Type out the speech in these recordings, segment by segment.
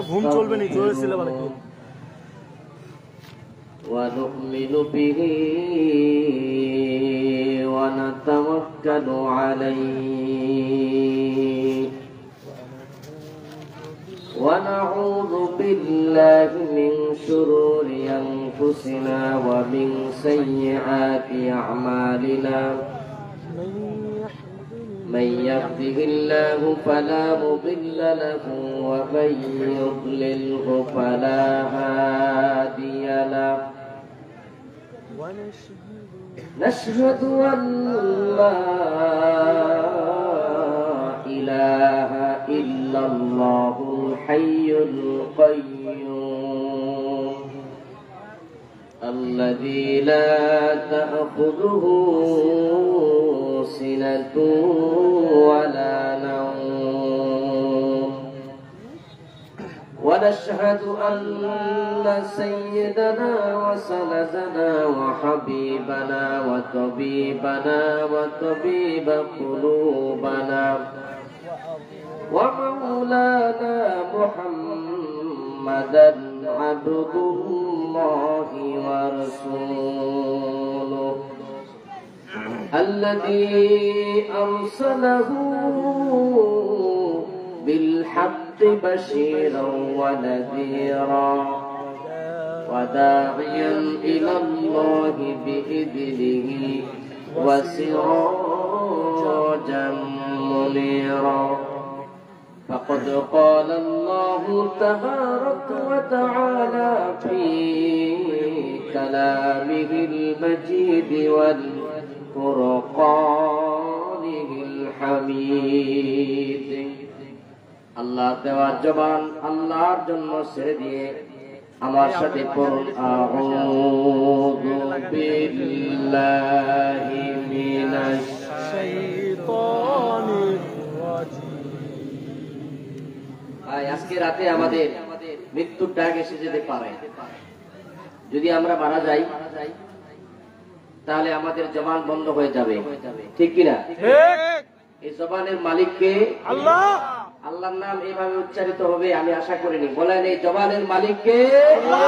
ঘুম চলবে না, জোরে ছিল বলে কি ونؤمن به ونتوكل عليه ونعوذ بالله من شرور أنفسنا ومن سيئات أعمالنا من يهده الله فلا مضل له ومن يضلله فلا هادي له نشهد أن لا إله إلا الله الحي القيوم الذي لا تأخذه سنة ولا نوم ونشهد أن سيدنا وسندنا وحبيبنا وطبيبنا وطبيب قلوبنا ومولانا محمدا عبد الله ورسوله الذي أرسله بالحق بشيرا ونذيرا وداعيا إلى الله بإذنه وسراجا منيرا فقد قال الله تبارك وتعالى في كلامه المجيد والفرقانه الحميد আল্লাহ দেওয়ার জবান আল্লাহর জন্য ছেড়ে দিয়ে আমার সাথে পড়ুন আউযু বিল্লাহি মিনাশ শাইতানির রাজিম। আজকে রাতে আমাদের মৃত্যুর ডাক এসে যেতে পারে। যদি আমরা মারা যাই তাহলে আমাদের জবান বন্ধ হয়ে যাবে, ঠিক কিনা? এই জবানের মালিককে আল্লাহ। আল্লাহর নাম এইভাবে উচ্চারিত হবে আমি আশা করিনি। বলেন এই জবানের মালিককে আল্লাহ।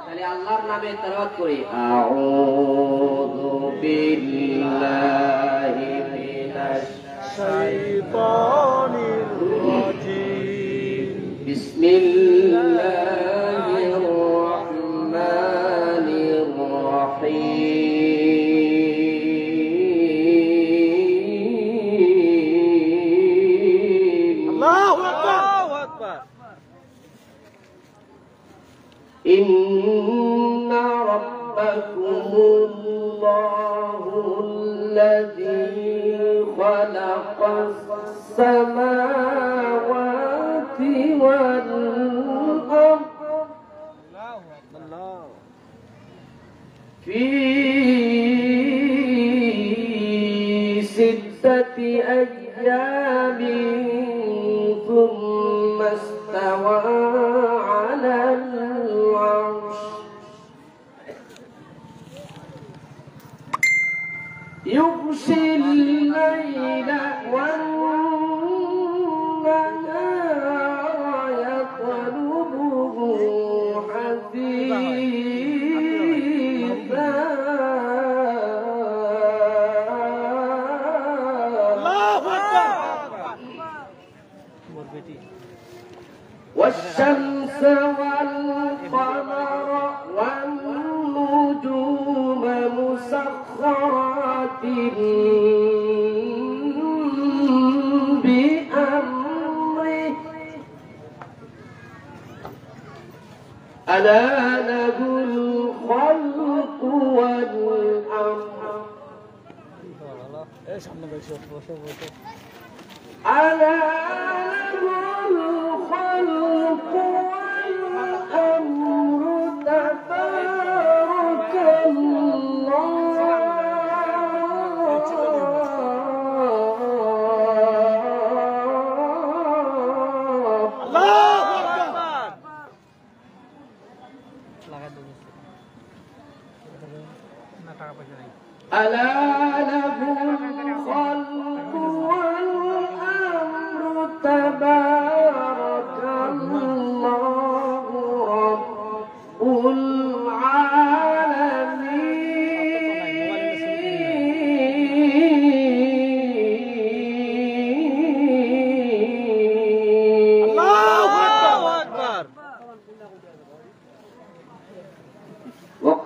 তাহলে আল্লাহর নামে তেলাওয়াত করি আউযু বিল্লাহি মিনাশ শাইতানির রাজিম বিসমিল্লাহির রহমানির রহিম إن ربكم الله الذي خلق السماوات والأرض في 6 أيام ثم استوى على العرش يغشي الليل والنهار يطلبه حثيثا والشمس والقمر والنجوم مسخرات بأمره ألا له الخلق والأمر ألا له الخلق والأمر تبارك الله ألا له الخلق والأمر تبارك الله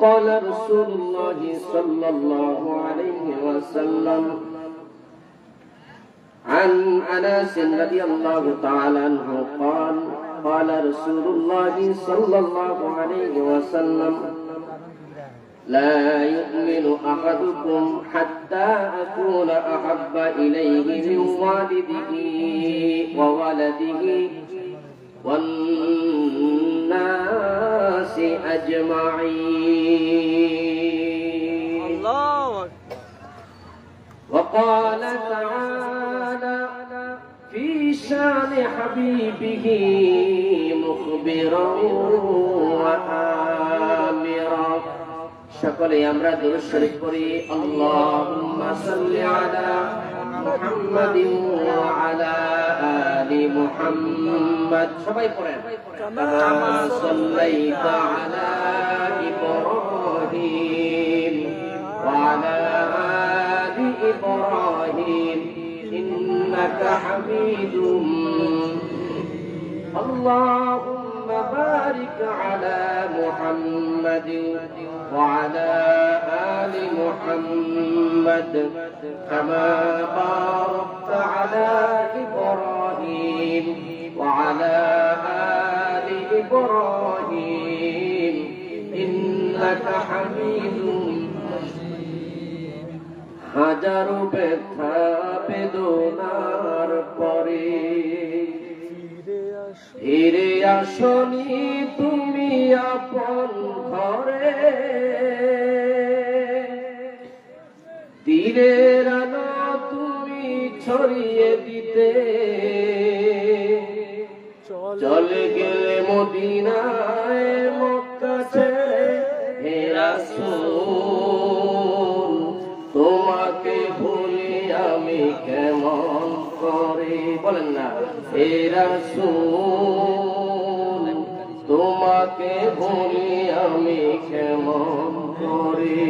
قال رسول الله صلى الله عليه وسلم عن أنس رضي الله تعالى عنه قال قال رسول الله صلى الله عليه وسلم لا يؤمن أحدكم حتى أكون أحب إليه من والده وولده والناس أجمعين. الله. وقال تعالى في شان حبيبه مخبرا وآمرا. সকলে আমরা দুরূদ শরীফ পড়ি। আল্লাহুম্মা সাল্লি আলা মুহাম্মাদিন ওয়া আলা আলি মুহাম্মাদ। সবাই পড়েন। কামা সাল্লাইতা আলা ইব্রাহিম ওয়া আলা আলি ইব্রাহিম ইন্নাকা হামিদুম। আল্লাহুম্মা বারিক আলা মুহাম্মাদিন وعلى آل محمد كما باركت على إبراهيم وعلى آل إبراهيم إنك حميد مجيد. হাজার ব্যথা বেদনার পরে ফিরে আসনি তুমি আপন ঘরে, দিনের আলো তুমি ছড়িয়ে দিতে চলে গেলে মদিনায় মক্কা ছেড়ে। হে রাসূল তোমাকে ভুলি আমি কেমন করে, বলেন না। হে রাসূল তোমাকে ভুলি আমি কেমন করে।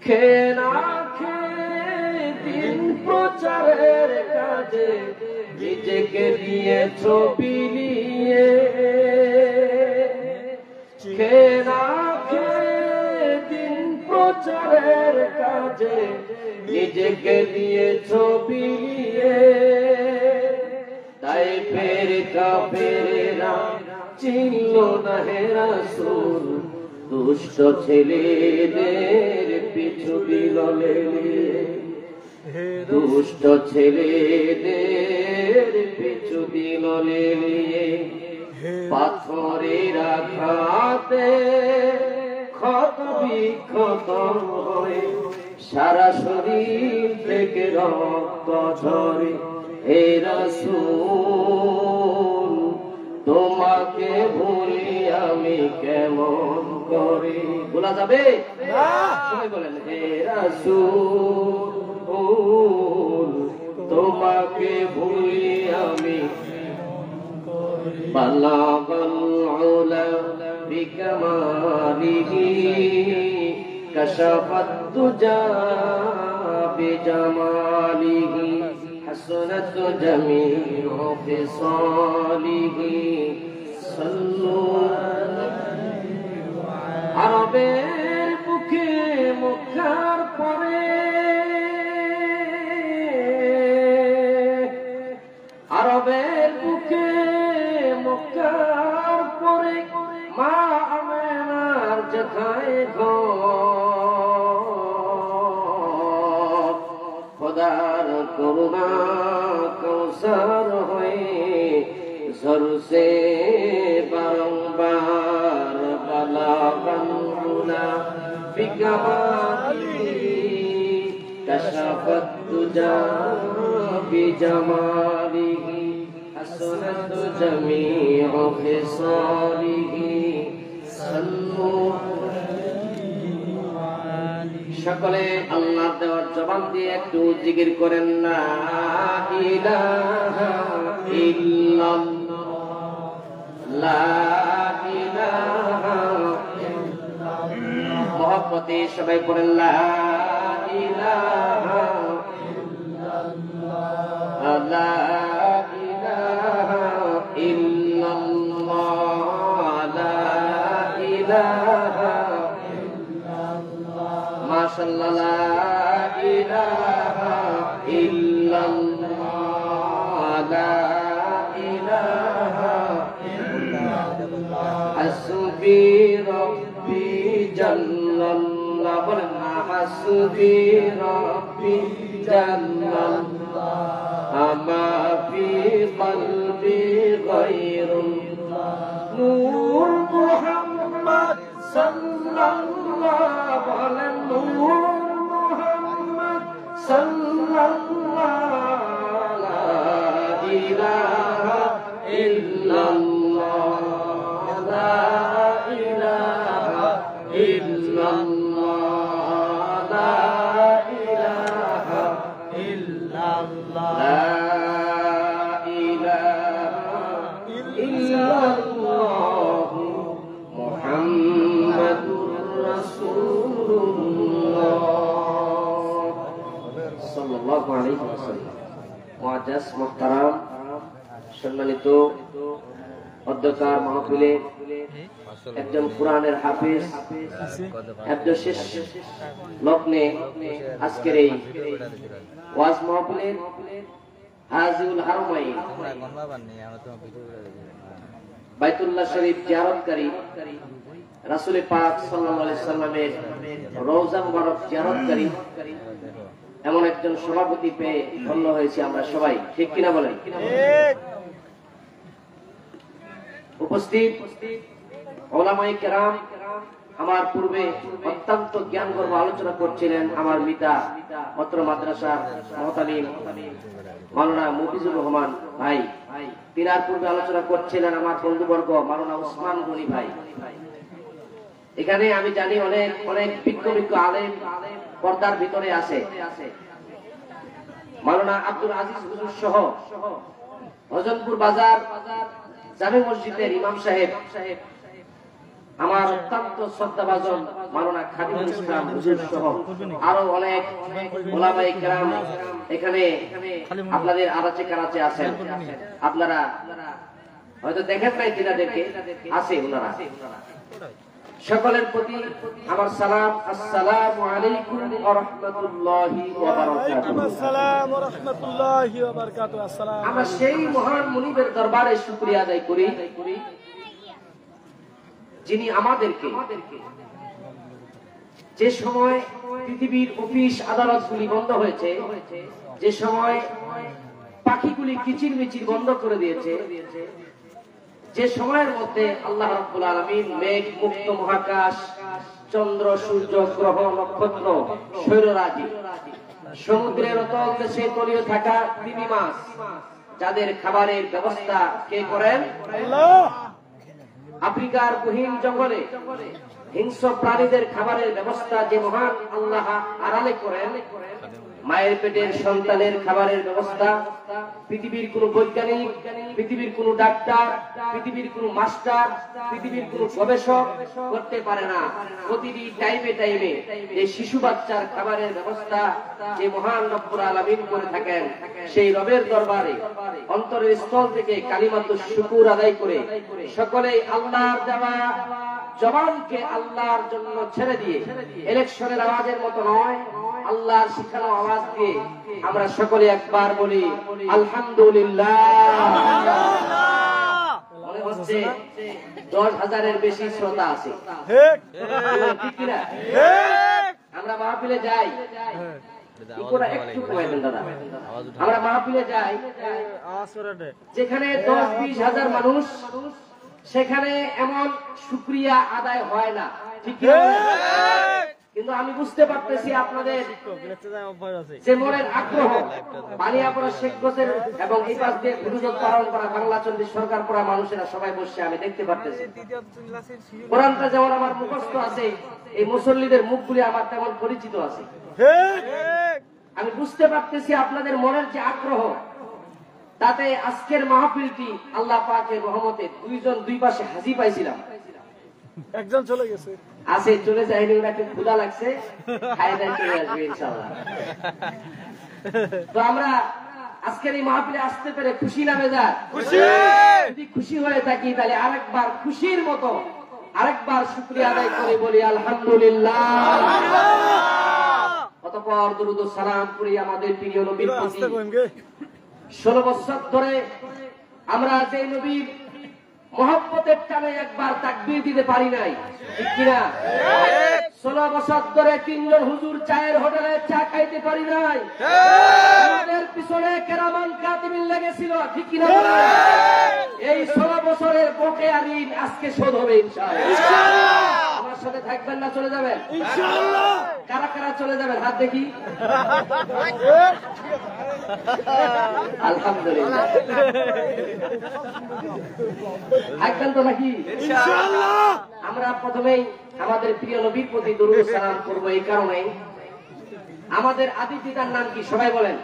খেয়ে না খেয়ে দিন প্রচারের কাজে নিজেকে দিয়েছ বিলিয়ে। খেয়ে না খেয়ে দিন প্রচারের কাজে নিজেকে দিয়েছ বিলিয়ে। তাই ফের কাফেরেরা চিনল না হে রাসূল, দুষ্ট ছেলেদের পিছু দিল লেলিয়ে। দুষ্ট ছেলেদের পিছু দিল লেলিয়ে। পাথরের আঘাতে ক্ষত বিক্ষত হয়ে সারা শরীর থেকে রক্ত ঝরে। হে রাসূল তোমাকে ভুলি আমি কেমন করে। বলা যাবে না? সবাই বলেন হে রাসূল তোমাকে ভুলি আমি বালাগাল উলা বিকামালিহি কাশাফাত দুজা বিজামালিহি হাসনাত জামিউ ফিসালিহি সাল্লু। আরবের বুকে মক্কার পরে, আরবের বুকে মক্কার পরে মা আমেনার যেথায় ঘর, খোদার করুণা কৌসার হয়ে ঝরছে বারংবার। বালাগাল উলা বিকামালিহি কাশাফাত দুজা বিজামালিহি হাসনাত জামিউ ফিসালিহি সাল্লু। সকলে আল্লাহর দেওয়ার জবান দিয়ে একটু জিকির করেন না ইলাহা ইল্লাল্লাহ, লা ইলাহা ইল্লাল্লাহ। মহব্বতে সবাই পড়েন লা ইলাহা ইল্লাল্লাহ, লা ইলাহা ইল্লাল্লাহ, লা ইলাহা মাশাআল্লাহ লা ইলাহা ইল্লাল্লাহ লা ইলাহা ইল্লাল্লাহ হাসবি রাব্বি জাল্লাল্লাহ বলেন না হাসবি রাব্বি জাল্লাল্লাহ আমা ফি কলবি গায়রুল্লাহ নূর মুহাম্মদ সাল্লাল্লাহ বলেন নূর মুহাম্মদ সাল্লাল্লাহ লা ইলাহা ইল্লাল্লাহ লা ইলাহা ইল্লাল্লাহ লা ইলাহা ইল্লাল্লাহ লা ইলাহা ইল্লাল্লাহ মুহাম্মাদুর রাসূলুল্লাহ সাল্লাল্লাহু আলাইহি ওয়াসাল্লাম। মুআজ্জাজ মুহতারাম সম্মানিত অধ্যক্ষার মাহফিলে একজন কোরআনের হাফেজ একজন শেষ লগ্নে আজকের এই ওয়াজ মাহফিলের হাজিউল হারমাইন বাইতুল্লাহ শরীফ জিয়ারতকারী রাসূল পাক সাল্লাল্লাহু আলাইহি সাল্লামের রওজা মুবারক জিয়ারতকারী এমন একজন সভাপতি পেয়ে ধন্য হয়েছি আমরা সবাই, ঠিক কিনা বলেন? উপস্থিত উলামায়ে কেরাম আমার পূর্বে অত্যন্ত জ্ঞানগর্ভ আলোচনা করছিলেন আমার মিতা অত্র মাদ্রাসার মুহতামিম মাওলানা মুফিজুর রহমান ভাই, তিনার পূর্বে আলোচনা করছিলেন আমার বন্ধুবর্গ মাওলানা ওসমান গনি ভাই। এখানে আমি জানি অনেক অনেক বিজ্ঞ আলেম পর্দার ভিতরে আছে, মাওলানা আব্দুল আজিজ হুজুর সহ হজনপুর বাজার জামে মসজিদের ইমাম সাহেব, আমার অত্যন্ত শ্রদ্ধাভাজন মাওলানা খাদিমুল ইসলাম হুজুর সহ আরো অনেক উলামায়ে কেরাম এখানে আপনাদের আরাচে কারাচে আছেন। আপনারা হয়তো দেখেন নাই তিনাদেরকে, আছে ওনারা। সকলের প্রতি আমার সালাম, আসসালামু আলাইকুম ওয়া রাহমাতুল্লাহি ওয়া বারাকাতুহু। আসসালাম ওয়া রাহমাতুল্লাহি ওয়া বারাকাতুহু। আসসালাম। আমরা সেই মহান মুনিবের দরবারে শুকরিয়া আদায় করি যিনি আমাদেরকে যে সময় পৃথিবীর অফিস আদালতগুলি বন্ধ হয়েছে, যে সময় পাখিগুলি কিচিরমিচির বন্ধ করে দিয়েছে, যে সময়ের মধ্যে আল্লাহ রাব্বুল আলামিন মেঘ মুক্ত মহাকাশ, চন্দ্র সূর্য গ্রহ নক্ষত্র সৌররাজি, সমুদ্রের অতল দেশে তলিয়ে থাকা তিমি মাছ, যাদের খাবারের ব্যবস্থা কে করেন? আল্লাহ। আফ্রিকার গহীন জঙ্গলে হিংস্র প্রাণীদের খাবারের ব্যবস্থা যে মহান আল্লাহ আড়ালে করেন, মায়ের পেটের সন্তানের খাবারের ব্যবস্থা পৃথিবীর কোন বৈজ্ঞানিক, পৃথিবীর কোন ডাক্তার, পৃথিবীর কোন মাস্টার, পৃথিবীর কোন গবেষক করতে পারে না। প্রতিটি টাইমে টাইমে এই শিশু বাচ্চার খাবারের ব্যবস্থা যে মহান রব্বুল আলামিন করে থাকেন, সেই রবের দরবারে অন্তরের স্থল থেকে কালিমাতুশ শুকুর আদায় করে সকলেই আল্লাহর দেওয়া জবানকে আল্লাহর জন্য ছেড়ে দিয়ে ইলেকশনের আওয়াজের মতো নয়, আল্লাহর শিখানো আওয়াজ দিয়ে আমরা সকলে একবার বলি আলহামদুলিল্লাহ। মনে হচ্ছে 10,000-এর বেশি শ্রোতা আছে, ঠিক কিনা? আমরা মাহফিলে যাই, একটু কমাই দেন দাদা, আমরা মাহফিলে যাই যেখানে 10-20 হাজার মানুষ, সেখানে এমন শুকরিয়া আদায় হয় না, ঠিক কিনা? কিন্তু আমি বুঝতে পারতেছি আপনাদের যে মনের আগ্রহ, বানিয়াপাড়া শেখ গোছের এবং এই পাশ দিয়ে হুজুরত পালন করা বাংলা 40 সরকার পড়া মানুষেরা সবাই বসে আমি দেখতে পারতেছি। কোরআনটা যেমন আমার মুখস্থ আছে, এই মুসল্লিদের মুখগুলি আমার তেমন পরিচিত আছে। আমি বুঝতে পারতেছি আপনাদের মনের যে আগ্রহ, তাতে আজকের মাহফিলটি আল্লাহ পাকের রহমতে দুই পাশে হাজি পাইছিলাম। একজন চলে গেছে, আছে চলে যায়নি, ওনাকে ক্ষুধা লাগছে, খাই দাই চলে আসবে ইনশাআল্লাহ। তো আমরা আজকের এই মাহফিলে আসতে পেরে খুশি না বেজার? যদি খুশি হয়ে থাকি তাহলে আরেকবার খুশির মতো আরেকবার শুকরিয়া আদায় করে বলি আলহামদুলিল্লাহ। অতঃপর দুরূদ ও সালাম করি আমাদের প্রিয় নবীর প্রতি। আস্তে কইম গে 16 বছর ধরে আমরা যে নবীর মহব্বতের টানে একবার তাকবীর দিতে পারি নাই, ঠিক কিনা? 16 বছর ধরে 3 জন হুজুর চায়ের হোটেলে চা খাইতে পারি নাই, আমাদের পিছনে কেরামান কাতিবিন লেগেছিল, ঠিক কিনা? এই 16 বছরের বকেয়া ঋণ আজকে শোধ হবে ইনশাআল্লাহ। আমার সাথে থাকবেন না চলে যাবেন? ইনশাআল্লাহ। কারা কারা চলে যাবেন হাত দেখি। আলহামদুলিল্লাহ। থাকবেন তো নাকি? ইনশাআল্লাহ। আমরা প্রথমেই আমাদের প্রিয় নবীর প্রতি দরুদ সালাম করব এই কারণে, আমাদের আদি পিতার নাম কি সবাই বলেন?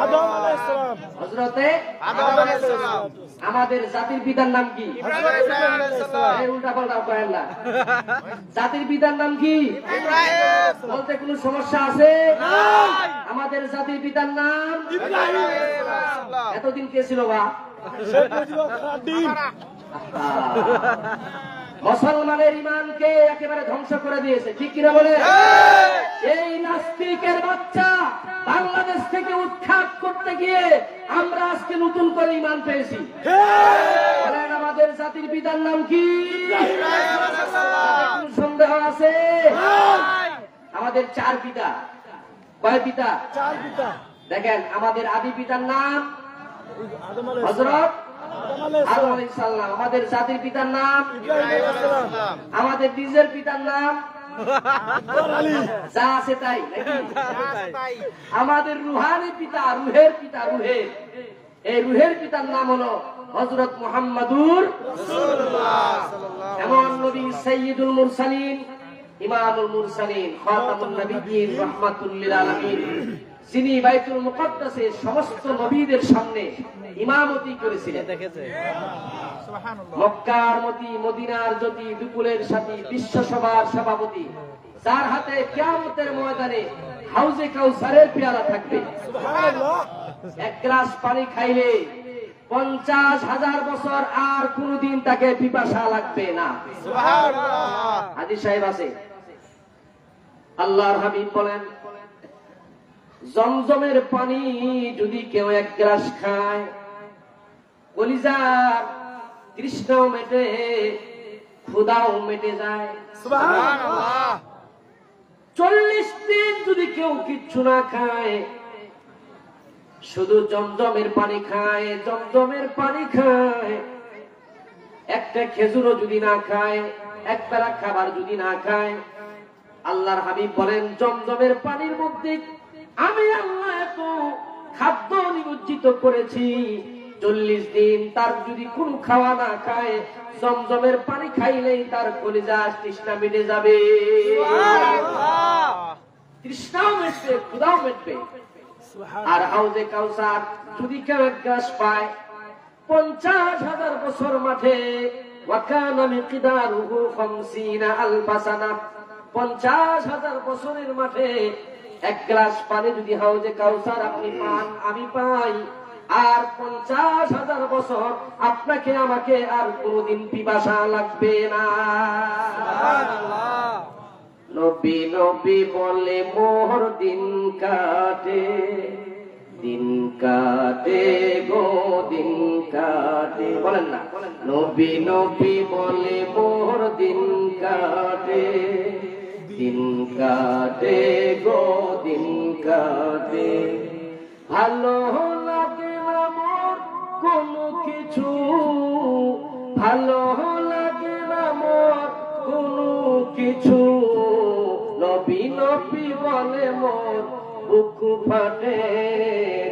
আদম আলাইহিস সালাম। হযরতে আদম আলাইহিস সালাম। আমাদের জাতির পিতার নাম কি? হযরত ইব্রাহিম আলাইহিস সালাম। এই উল্টা পাল্টা করেন না। জাতির পিতার নাম কি? ইব্রাহিম। বলতে কোনো সমস্যা আছে? নাই। আমাদের জাতির পিতার নাম ইব্রাহিম আলাইহিস সালাম। এতদিন কে ছিল বা? শেখ মুজিবুর রহমান। মুসলমানের ইমানকে একেবারে ধ্বংস করে দিয়েছে, ঠিক কিনা বলে? এই নাস্তিকের বাচ্চা বাংলাদেশ থেকে উৎখাত করতে গিয়ে আমরা আজকে নতুন করে ইমান পেয়েছি। বলেন আমাদের জাতির পিতার নাম কি? কোনো সন্দেহ আছে? আমাদের 4 পিতা। কয় পিতা? 4 পিতা। দেখেন, আমাদের আদি পিতার নাম আদম আলাইহিস হযরত আদম আলাইহিস আদম সালাম। আলাইহিস সালাম। আমাদের জাতির পিতার নাম ইব্রাহিম আলাইহিস সালাম। আমাদের নিজের পিতার নাম আলী। যা আছে তাই নাকি? আমাদের রুহানি পিতা, রুহের পিতা, রুহের এই রুহের পিতার নাম হলো হযরত মুহাম্মাদুর রাসূলুল্লাহ। এমন নবী সাইয়্যিদুল মুরসালিন, ইমামুল মুরসালিন, খাতামুন নবিয়্যিন, রাহমাতুল লিল আলামিন, যিনি বাইতুল মুকাদ্দাসে সমস্ত নবীদের সামনে ইমামতি করেছিলেন। মক্কার মতি, মদিনার জ্যোতি, দুপুরের সাথী, বিশ্ব সভার সভাপতি, যার হাতে কিয়ামতের ময়দানে হাউজে কাউসারের পেয়ালা থাকবে। সুবহানাল্লাহ। এক গ্লাস পানি খাইলে 50,000 বছর আর কোনদিন তাকে পিপাসা লাগবে না। সুবহানাল্লাহ। হাদিস সাহেব আছে, আল্লাহর হাবিব বলেন, জমজমের পানি যদি কেউ 1 গ্লাস খায়, কলিজার তৃষ্ণাও মেটে, ক্ষুধাও মেটে যায়। সুবহানাল্লাহ। 40 দিন যদি কেউ কিচ্ছু না খায়, শুধু জমজমের পানি খায়, জমজমের পানি খায়, একটা খেজুরও যদি না খায়, এক বেলা খাবার যদি না খায়, আল্লাহর হাবিব বলেন, জমজমের পানির মধ্যে আমি আল্লাহ এত খাদ্য নিমজ্জিত করেছি, 40 দিন তার যদি কোন খাওয়া না খায়, জমজমের পানি খাইলেই তার কলিজা তৃষ্ণা মিটে যাবে। তৃষ্ণাও মিটবে, ক্ষুধাও মিটবে। আর হাউজে কাউসার যদি কেউ 1 গ্লাস পায়, 50,000 বছর মাঠে, ওয়াকানা মিকদারুহু 50 আলফা সানা, 50,000 বছরের মাঠে 1 গ্লাস পানি যদি হাউজে কাউসার আপনি পান, আমি পাই, আর 50,000 বছর আপনাকে আমাকে আর কোনদিন পিপাসা লাগবে না। সুবহানাল্লাহ। নবী নবী বলে মোর দিন কাটে, দিন কাটে গো দিন কাটে। বলেন না, নবী নবী বলে মোর দিন কাটে, দিন কাটে গো দিন কাটে। ভালো লাগে না মোর কোনো কিছু, ভালো লাগে না মোর কোনো কিছু, নবী নবী বলে মোর বুক ফাটে,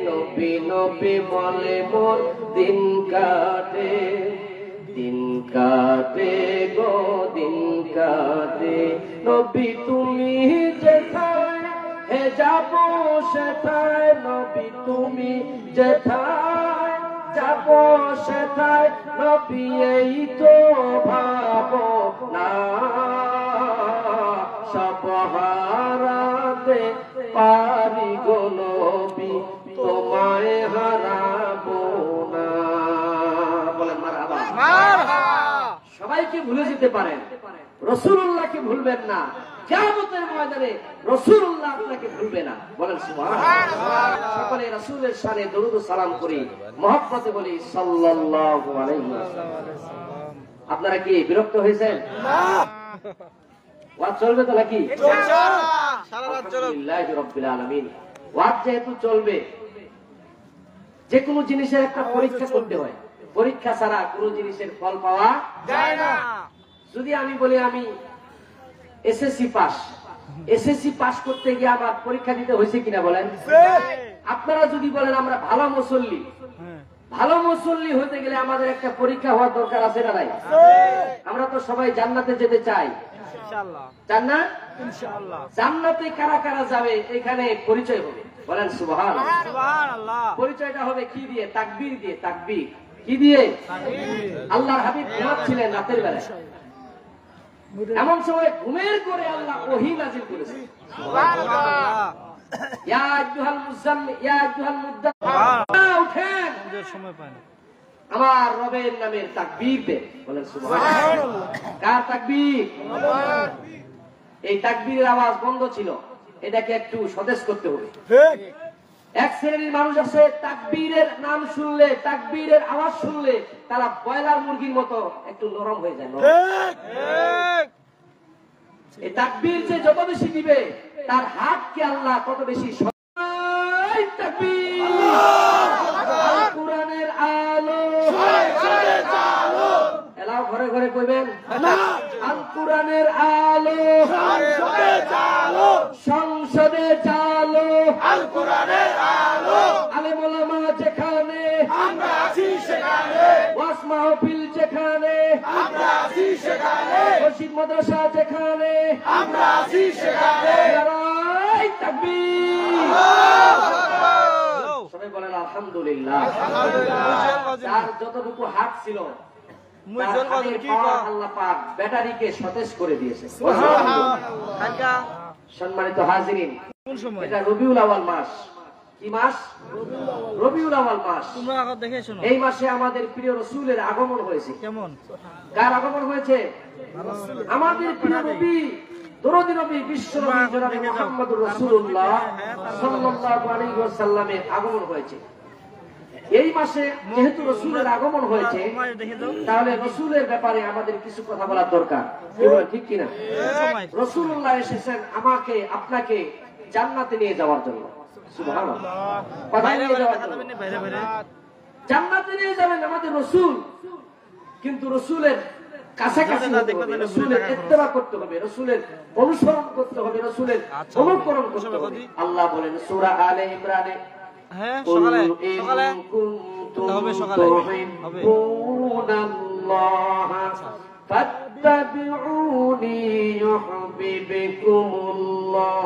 নবী নবী বলে মোর দিন কাটে, দিন কাটে গো দিন কাটে। নবী তুমি যেথায় হে যাব সেথায়, নবী তুমি যেথায় যাব সেথায়, নবী এই তো ভাবনা, সব হারাতে পারি গো নবী, তোমায় হারাবো না। বলেন মারহাবা। সবাইকে ভুলে যেতে পারেন, রাসূলুল্লাহকে ভুলবেন না। কিয়ামতের ময়দানে রাসূলুল্লাহ আপনাকে ভুলবে না। বলেন সুবহানাল্লাহ। সকলে রাসূলের শানে দরুদ ও সালাম করি, মহব্বতে বলি সাল্লাল্লাহু আলাইহি ওয়াসাল্লাম। আপনারা কি বিরক্ত হয়েছেন? না, ওয়াজ চলবে তো নাকি? ইনশাআল্লাহ সারা রাত চলবে। আলহামদুলিল্লাহি রাব্বিল আলামিন। ওয়াজ যেহেতু চলবে, যে কোনো জিনিসের একটা পরীক্ষা করতে হয়। পরীক্ষা ছাড়া কোনো জিনিসের ফল পাওয়া যায় না। যদি আমি বলি আমি এসএসসি পাস, এসএসসি পাস করতে গিয়ে আমার পরীক্ষা দিতে হয়েছে কিনা বলেন? আপনারা যদি বলেন আমরা ভালো মুসল্লি, ভালো মুসল্লি হতে গেলে আমাদের একটা পরীক্ষা হওয়ার দরকার আছে না নাই? আমরা তো সবাই জান্নাতে যেতে চাই, ইনশাআল্লাহ চান না? ইনশাআল্লাহ। জান্নাতে কারা কারা যাবে এখানে পরিচয় হবে। বলেন সুবহানাল্লাহ। সুবহানাল্লাহ। পরিচয়টা হবে কি দিয়ে? তাকবীর দিয়ে। তাকবীর কি দিয়ে? আল্লাহর হাবিব ঘুমাচ্ছিলেন রাতের বেলায়, এমন সময় ঘুমের করে আল্লাহ ওহী নাযিল করেছেন। সুবহানাল্লাহ। ইয়া আইয়ুহাল মুযাম্মিল ইয়া আইয়ুহাল মুদ্দাথির, উঠেন, সময় পায় না। আমার রবের নামের তাকবীর দেন। বলেন সুবহানাল্লাহ। কার তাকবীর? এই তাকবীরের আওয়াজ বন্ধ ছিল, এটাকে একটু সতেজ করতে হবে। ঠিক। এক শ্রেণীর মানুষ আছে তাকবীরের নাম শুনলে, তাকবীরের আওয়াজ শুনলে তারা ব্রয়লার মুরগির মতো একটু নরম হয়ে যায়। ঠিক। ঠিক। এই তাকবীর যে যত বেশি দিবে তার হাতকে আল্লাহ তত বেশি তাকবীর। আল কোরআনের আলো এলাও ঘরে ঘরে কইবেন না। আল কোরআনের আলো সংসদে চালো, আল কোরআনের আলো আলেম ওলামা যেখানে, আমরা আছি সেখানে, ওয়াজ মাহফিল যেখানে, আমরা আছি সেখানে, মসজিদ মাদ্রাসা যেখানে, আমরা আছি সেখানে। নারায়ে তাকবীর। সবাই বলেন আলহামদুলিল্লাহ। তার যতটুকু হাত ছিল তার হাতের পাওয়ার আল্লাহ পাক ব্যাটারিকে সতেজ করে দিয়েছে। সম্মানিত হাজিরিন, এটা রবিউল আউয়াল মাস। কি মাস? রবিউল আউয়াল মাস। এই মাসে আমাদের প্রিয় রাসূলের আগমন হয়েছে। কেমন? কার আগমন হয়েছে? আমাদের প্রিয় নবী, দরদী নবী, বিশ্ব নবী জনাবে মুহাম্মদুর রাসূলুল্লাহ সাল্লাল্লাহু আলাইহি ওয়াসাল্লামের আগমন হয়েছে। এই মাসে যেহেতু রাসূলের আগমন হয়েছে, তাহলে রাসূলের ব্যাপারে আমাদের কিছু কথা বলার দরকার। কি বলেন, ঠিক কিনা? রাসূলুল্লাহ এসেছেন আমাকে আপনাকে জান্নাতে নিয়ে যাওয়ার জন্য। সুবহানাল্লাহ। কোথায় নিয়ে যাওয়ার জন্য? জান্নাতে নিয়ে যাবেন আমাদের রাসূল, কিন্তু রাসূলের কাছাকাছি হতে হবে, রাসূলের ইত্তেবা করতে হবে, রাসূলের অনুসরণ করতে হবে, রাসূলের অনুকরণ করতে হবে। আল্লাহ বলেন সূরা আলে ইমরানে, হ্যাঁ সকালে সকালে হবে, সকালে ফাত্তাবিউনি ইউহিব্বুকুমুল্লাহ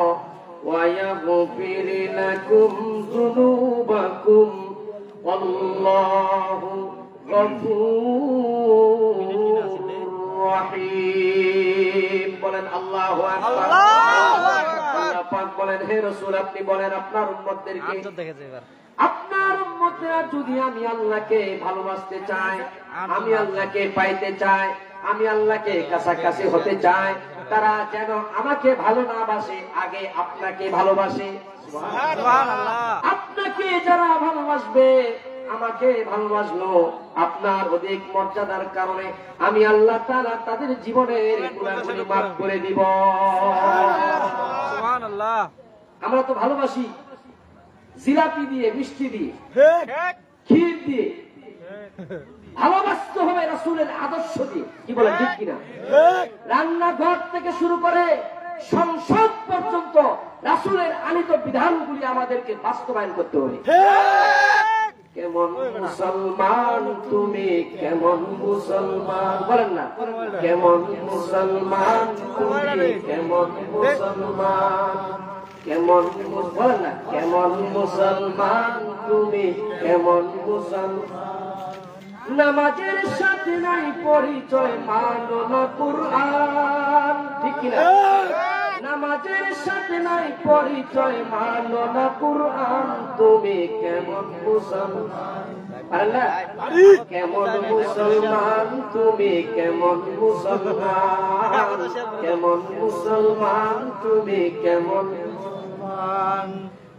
ওয়া ইয়াগফির লাকুম যুনুবাকুম আল্লাহু গফুরুর রহিম। বলেন আল্লাহু আকবার। আল্লাহ পাক বলেন, হে রাসূল আপনি বলেন আপনার উম্মতদেরকে, আপনার উম্মতরা যদি আমি আল্লাহকে ভালোবাসতে চাই, আমি আল্লাহকে পাইতে চাই, আমি আল্লাহকে কাছাকাছি হতে চাই, তারা যেন আমাকে ভালো না বাসে, আগে আপনাকে ভালোবাসে। আপনাকে যারা ভালোবাসবে, আমাকে ভালোবাসলো, আপনার অধিক মর্যাদার কারণে আমি আল্লাহ তাআলা তাদের জীবনের গুনাহগুলো মাফ করে দিব। সুবহানাল্লাহ। আমরা তো ভালোবাসি জিলাপি দিয়ে, মিষ্টি দিয়ে, ক্ষীর দিয়ে। ভালোবাসতে হবে রাসূলের আদর্শ দিয়ে। কি বলেন, ঠিক কিনা? রান্নাঘর থেকে শুরু করে সংসদ পর্যন্ত রাসূলের আনিত বিধানগুলি আমাদেরকে বাস্তবায়ন করতে হবে। কেমন মুসলমান তুমি, কেমন মুসলমান, বলেন না, কেমন মুসলমান তুমি, কেমন মুসলমান, কেমন বলেন না, কেমন মুসলমান তুমি, কেমন মুসলমান। নামাজের সাথে নাই পরিচয়, মানো না কুরআন। ঠিক কিনা? নামাজের সাথে নাই পরিচয়, মানো না কুরআন, তুমি কেমন মুসলমান। পারেন না? কেমন মুসলমান তুমি, কেমন মুসলমান, কেমন মুসলমান তুমি, কেমন মুসলমান।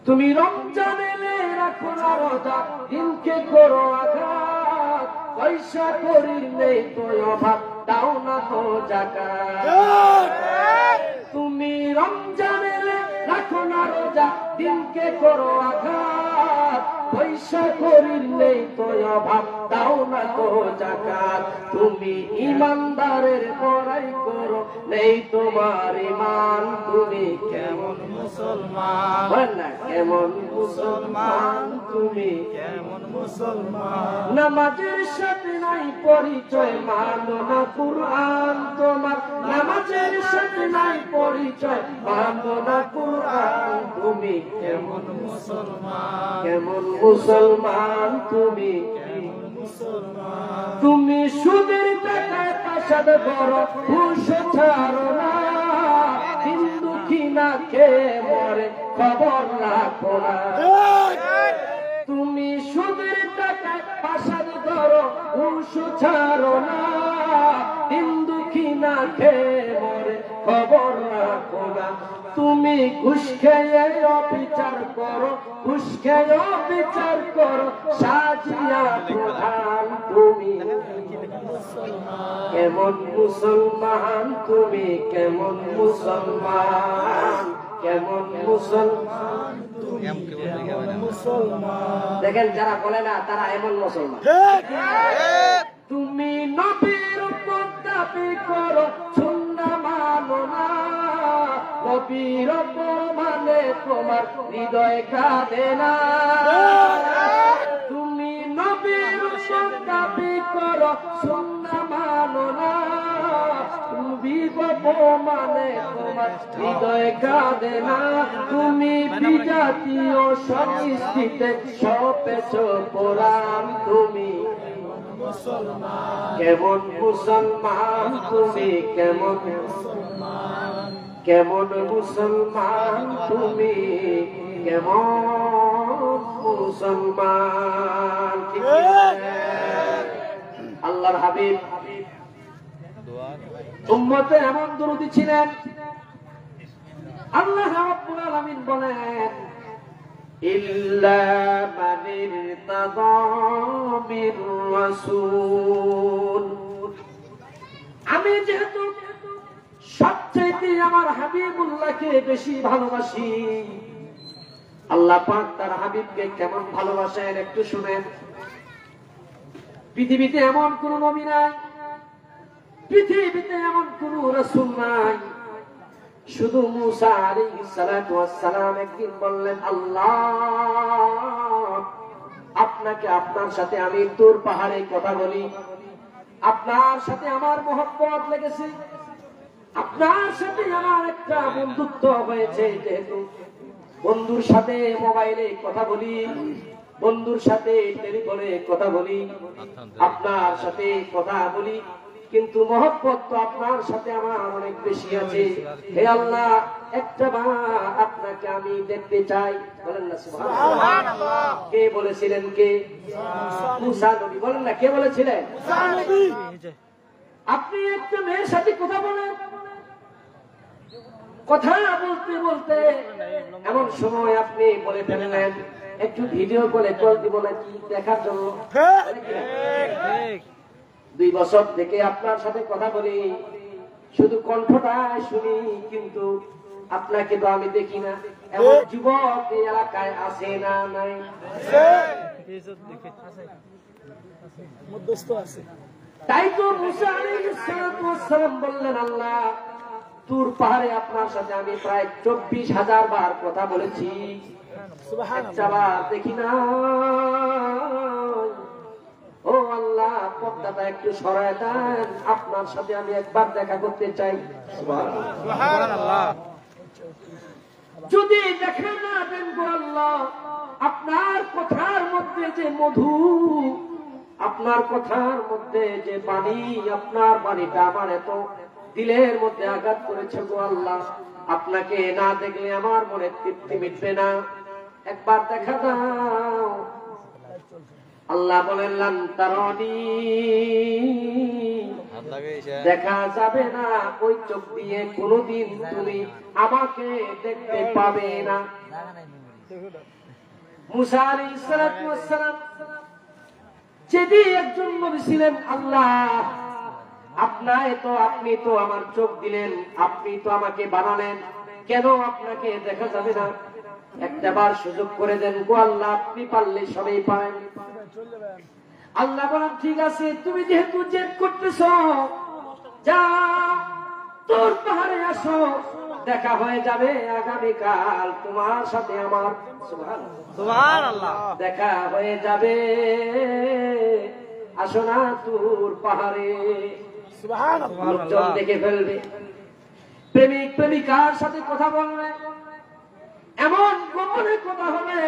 তুমি রমজান এলে রাখো না রোজা, দিনকে করো আঘাত, পয়সা করির নেই তো অভাব, দাও না তো যাকাত। তুমি রমজান এলে রাখো না রোজা, দিনকে করো আঘাত, পয়সা করির নেই তো অভাব, দাও না তো যাকাত। তুমি ইমানদারের বড়াই করো, নেই তোমার ঈমান, তুমি কেমন মুসলমান। বলেন না, কেমন মুসলমান তুমি, কেমন মুসলমান। নামাজের সাথে নাই পরিচয়, মানো না কুরআন তোমার, নামাজের সাথে নাই পরিচয়, মানো না কুরআন, তুমি কেমন মুসলমান, কেমন মুসলমান তুমি, কেমন মুসলমান। তুমি সুদের টাকায় পাশাদ করো, ঘুষ ছাড়ো না, হিন্দু কিনা খেয়ে মরে খবর রাখো না। তুমি সুদের টাকায় পাশাদ করো, ঘুষ ছাড়ো না, হিন্দু কিনা খেয়ে মরে খবর রাখো না। তুমি ঘুষ খেয়ে অবিচার করো, ঘুষ খেয়ে অবিচার করো, সাজিয়া প্রধান, তুমি কেমন মুসলমান, তুমি কেমন মুসলমান, কেমন মুসলমান। দেখেন, যারা বলে না তারা এমন মুসলমান। তুমি নবীর উপর দাবি করো, সুন্নাহ মানো না, নবীর উপর মানে তোমার হৃদয় কাঁদে না। তুমি নবীর উপর দাবি করো, সুন্নাহ মানো না, নবীর উপর মানে তোমার হৃদয় কাঁদে না। তুমি বিজাতীয় সংস্কৃতিতে সপেছ পরাণ, তুমি কেমন মুসলমান, তুমি কেমন মুসলমান, কেমন মুসলমান তুমি, কেমন মুসলমান। আল্লাহর হাবিব উম্মতে এমন দরুদি ছিলেন, আল্লাহ রাব্বুল আলামিন বলেন, ইল্লা মান ইরতাদা মির রাসূল। আমি যেহেতু সবচেয়ে আমার হাবিবুল্লাহকে বেশি ভালোবাসি, আল্লাহ পাক তার হাবিবকে কেমন ভালোবাসেন একটু শুনেন। পৃথিবীতে এমন কোন নবী নাই, পৃথিবীতে এমন কোন রাসূল নাই। শুধু মুসা আলাইহিস সালাতু ওয়াস সালাম একদিন বললেন, আল্লাহ আপনাকে, আপনার সাথে আমি তুর পাহাড়ে কথা বলি, আপনার সাথে আমার মহব্বত লেগেছে, আপনার সাথে আমার একটা বন্ধুত্ব হয়েছে। যেহেতু বন্ধুর সাথে মোবাইলে কথা বলি, বন্ধুর সাথে টেলিফোনে কথা বলি, আপনার সাথে কথা বলি, কিন্তু মহব্বত তো আপনার সাথে আমার অনেক বেশি আছে। হে আল্লাহ, একটা বার আপনাকে আমি দেখতে চাই। বলেন না সুবহানাল্লাহ। কে বলেছিলেন? কে? মুসা নবী। বলেন না, কে বলেছিলেন? মুসা নবী। আপনি একটা মেয়ের সাথে কথা বলেন, কথা বলতে বলতে এমন সময় আপনি বলে ফেললেন, একটু ভিডিও কলে কল দিব নাকি দেখার জন্য। 2 বছর থেকে আপনার সাথে কথা বলি, শুধু কণ্ঠটা শুনি, কিন্তু আপনাকে তো আমি দেখি না। এমন যুবক এই এলাকায় আছে না? নাই? তাই তো মুসা আলাইহিস সালাম বললেন, আল্লাহ তুর পাহাড়ে আপনার সাথে আমি প্রায় 24,000 বার কথা বলেছি, একটা বার দেখি না। ও আল্লাহ, পর্দাটা একটু সরায় দেন, আপনার সাথে আমি একবার দেখা করতে চাই। সুবহানাল্লাহ। যদি দেখা না দেন গো আল্লাহ, আপনার কথার মধ্যে যে মধু, আপনার কথার মধ্যে যে বাণী, আপনার বাণীটা আমার এত দিলের মধ্যে আঘাত করেছে গো আল্লাহ, আপনাকে না দেখলে আমার মনে তৃপ্তি মিটবে না, একবার দেখা দাও। আল্লাহ বলেন লান তারানি, দেখা যাবে না ওই চোখ দিয়ে কোনদিন তুমি আমাকে দেখতে পাবে না। মুসা আলাইহিস সালাতু ওয়াস সালাম যেদি একজন নবী ছিলেন, আল্লাহ আপনি তো আমার চোখ দিলেন, আপনি তো আমাকে বানালেন, কেন আপনাকে দেখা যাবে না? একটাবার সুযোগ করে দেন গো আল্লাহ, আপনি পারলে সবাই পারেন। আল্লাহ বলেন ঠিক আছে, তুমি যেহেতু জেদ করতেছ, যা তোর পাহাড়ে আসো, দেখা হয়ে যাবে আগামীকাল তোমার সাথে আমার। সুবহানাল্লাহ, দেখা হয়ে যাবে, আসো না তোর পাহাড়ে। সুবহানাল্লাহ, লোকজন দেখে ফেলবে, প্রেমিক প্রেমিকার সাথে কথা বলবে, এমন গোপনে কথা হবে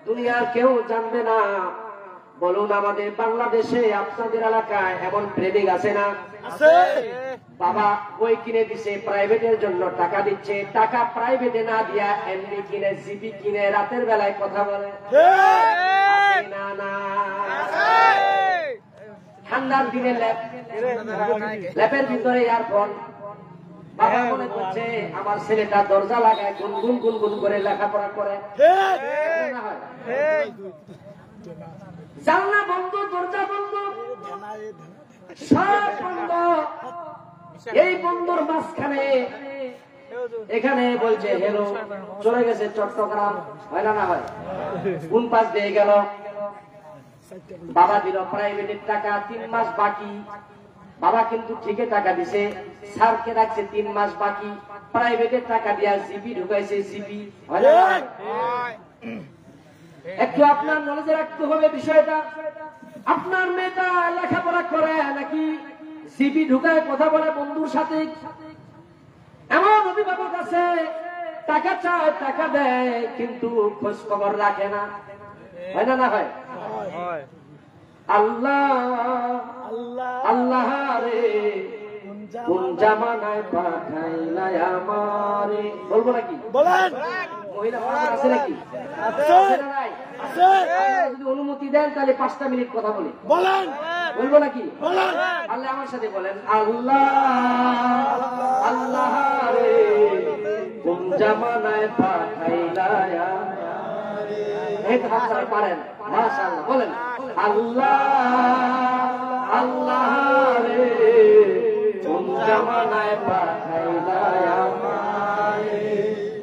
দুনিয়ার কেউ জানবে না। বলুন আমাদের বাংলাদেশে আপনাদের এলাকায় এমন প্রেমিক আছে না? আছে। বাবা বই কিনে দিছে, প্রাইভেটের জন্য টাকা দিচ্ছে, টাকা প্রাইভেটে না দিয়া এমনি কিনে জিবি কিনে রাতের বেলায় কথা বলে। না না, ঠান্ডার দিনে ল্যাপের ভিতরে ইয়ারফোন, বাবা মনে করছে আমার ছেলেটা দরজা লাগায় গুনগুন গুনগুন করে লেখাপড়া করে। জানলা বন্ধ, দরজা বন্ধ, সব বন্ধ। এই বন্ধুর মাঝখানে এখানে বলছে হেলো, চলে গেছে চট্টগ্রাম, হয় না? না হয়, কোন পাশ দিয়ে গেল? বাবা দিল প্রাইভেটের টাকা 3 মাস বাকি। বাবা কিন্তু ঠিকই টাকা দিছে, স্যারকে রাখছে 3 মাস বাকি, প্রাইভেটের টাকা দিয়া জিপি ঢুকাইছে, জিপি। হয় না? একটু আপনার নলেজে রাখতে হবে বিষয়টা। আপনার মেয়েটা লেখাপড়া করে নাকি জিপি ঢুকায় কথা বলে বন্ধুর সাথে? এমন অভিভাবক আছে, টাকা চায়, টাকা দেয়, কিন্তু খোঁজ খবর রাখে না। হয় না? না হয়? আল্লাহ আল্লাহ রে, কোন জামানায় পাঠাইলা আমারে। বলবো নাকি? বলেন। মহিলা আছে নাকি? যদি অনুমতি দেন তাহলে 5টা মিনিট কথা বলি। বলেন। বলবো নাকি? বলেন। আল্লাহ আমার সাথে বলেন, আল্লাহ আল্লাহ রে, কোন জামানায় পাঠাইলা আমারে। এই তো আপনারা পারেন, মাশাআল্লাহ। বলেন আল্লাহ আল্লাহ রে, কোন জামানায় পাঠাইলা আমারে।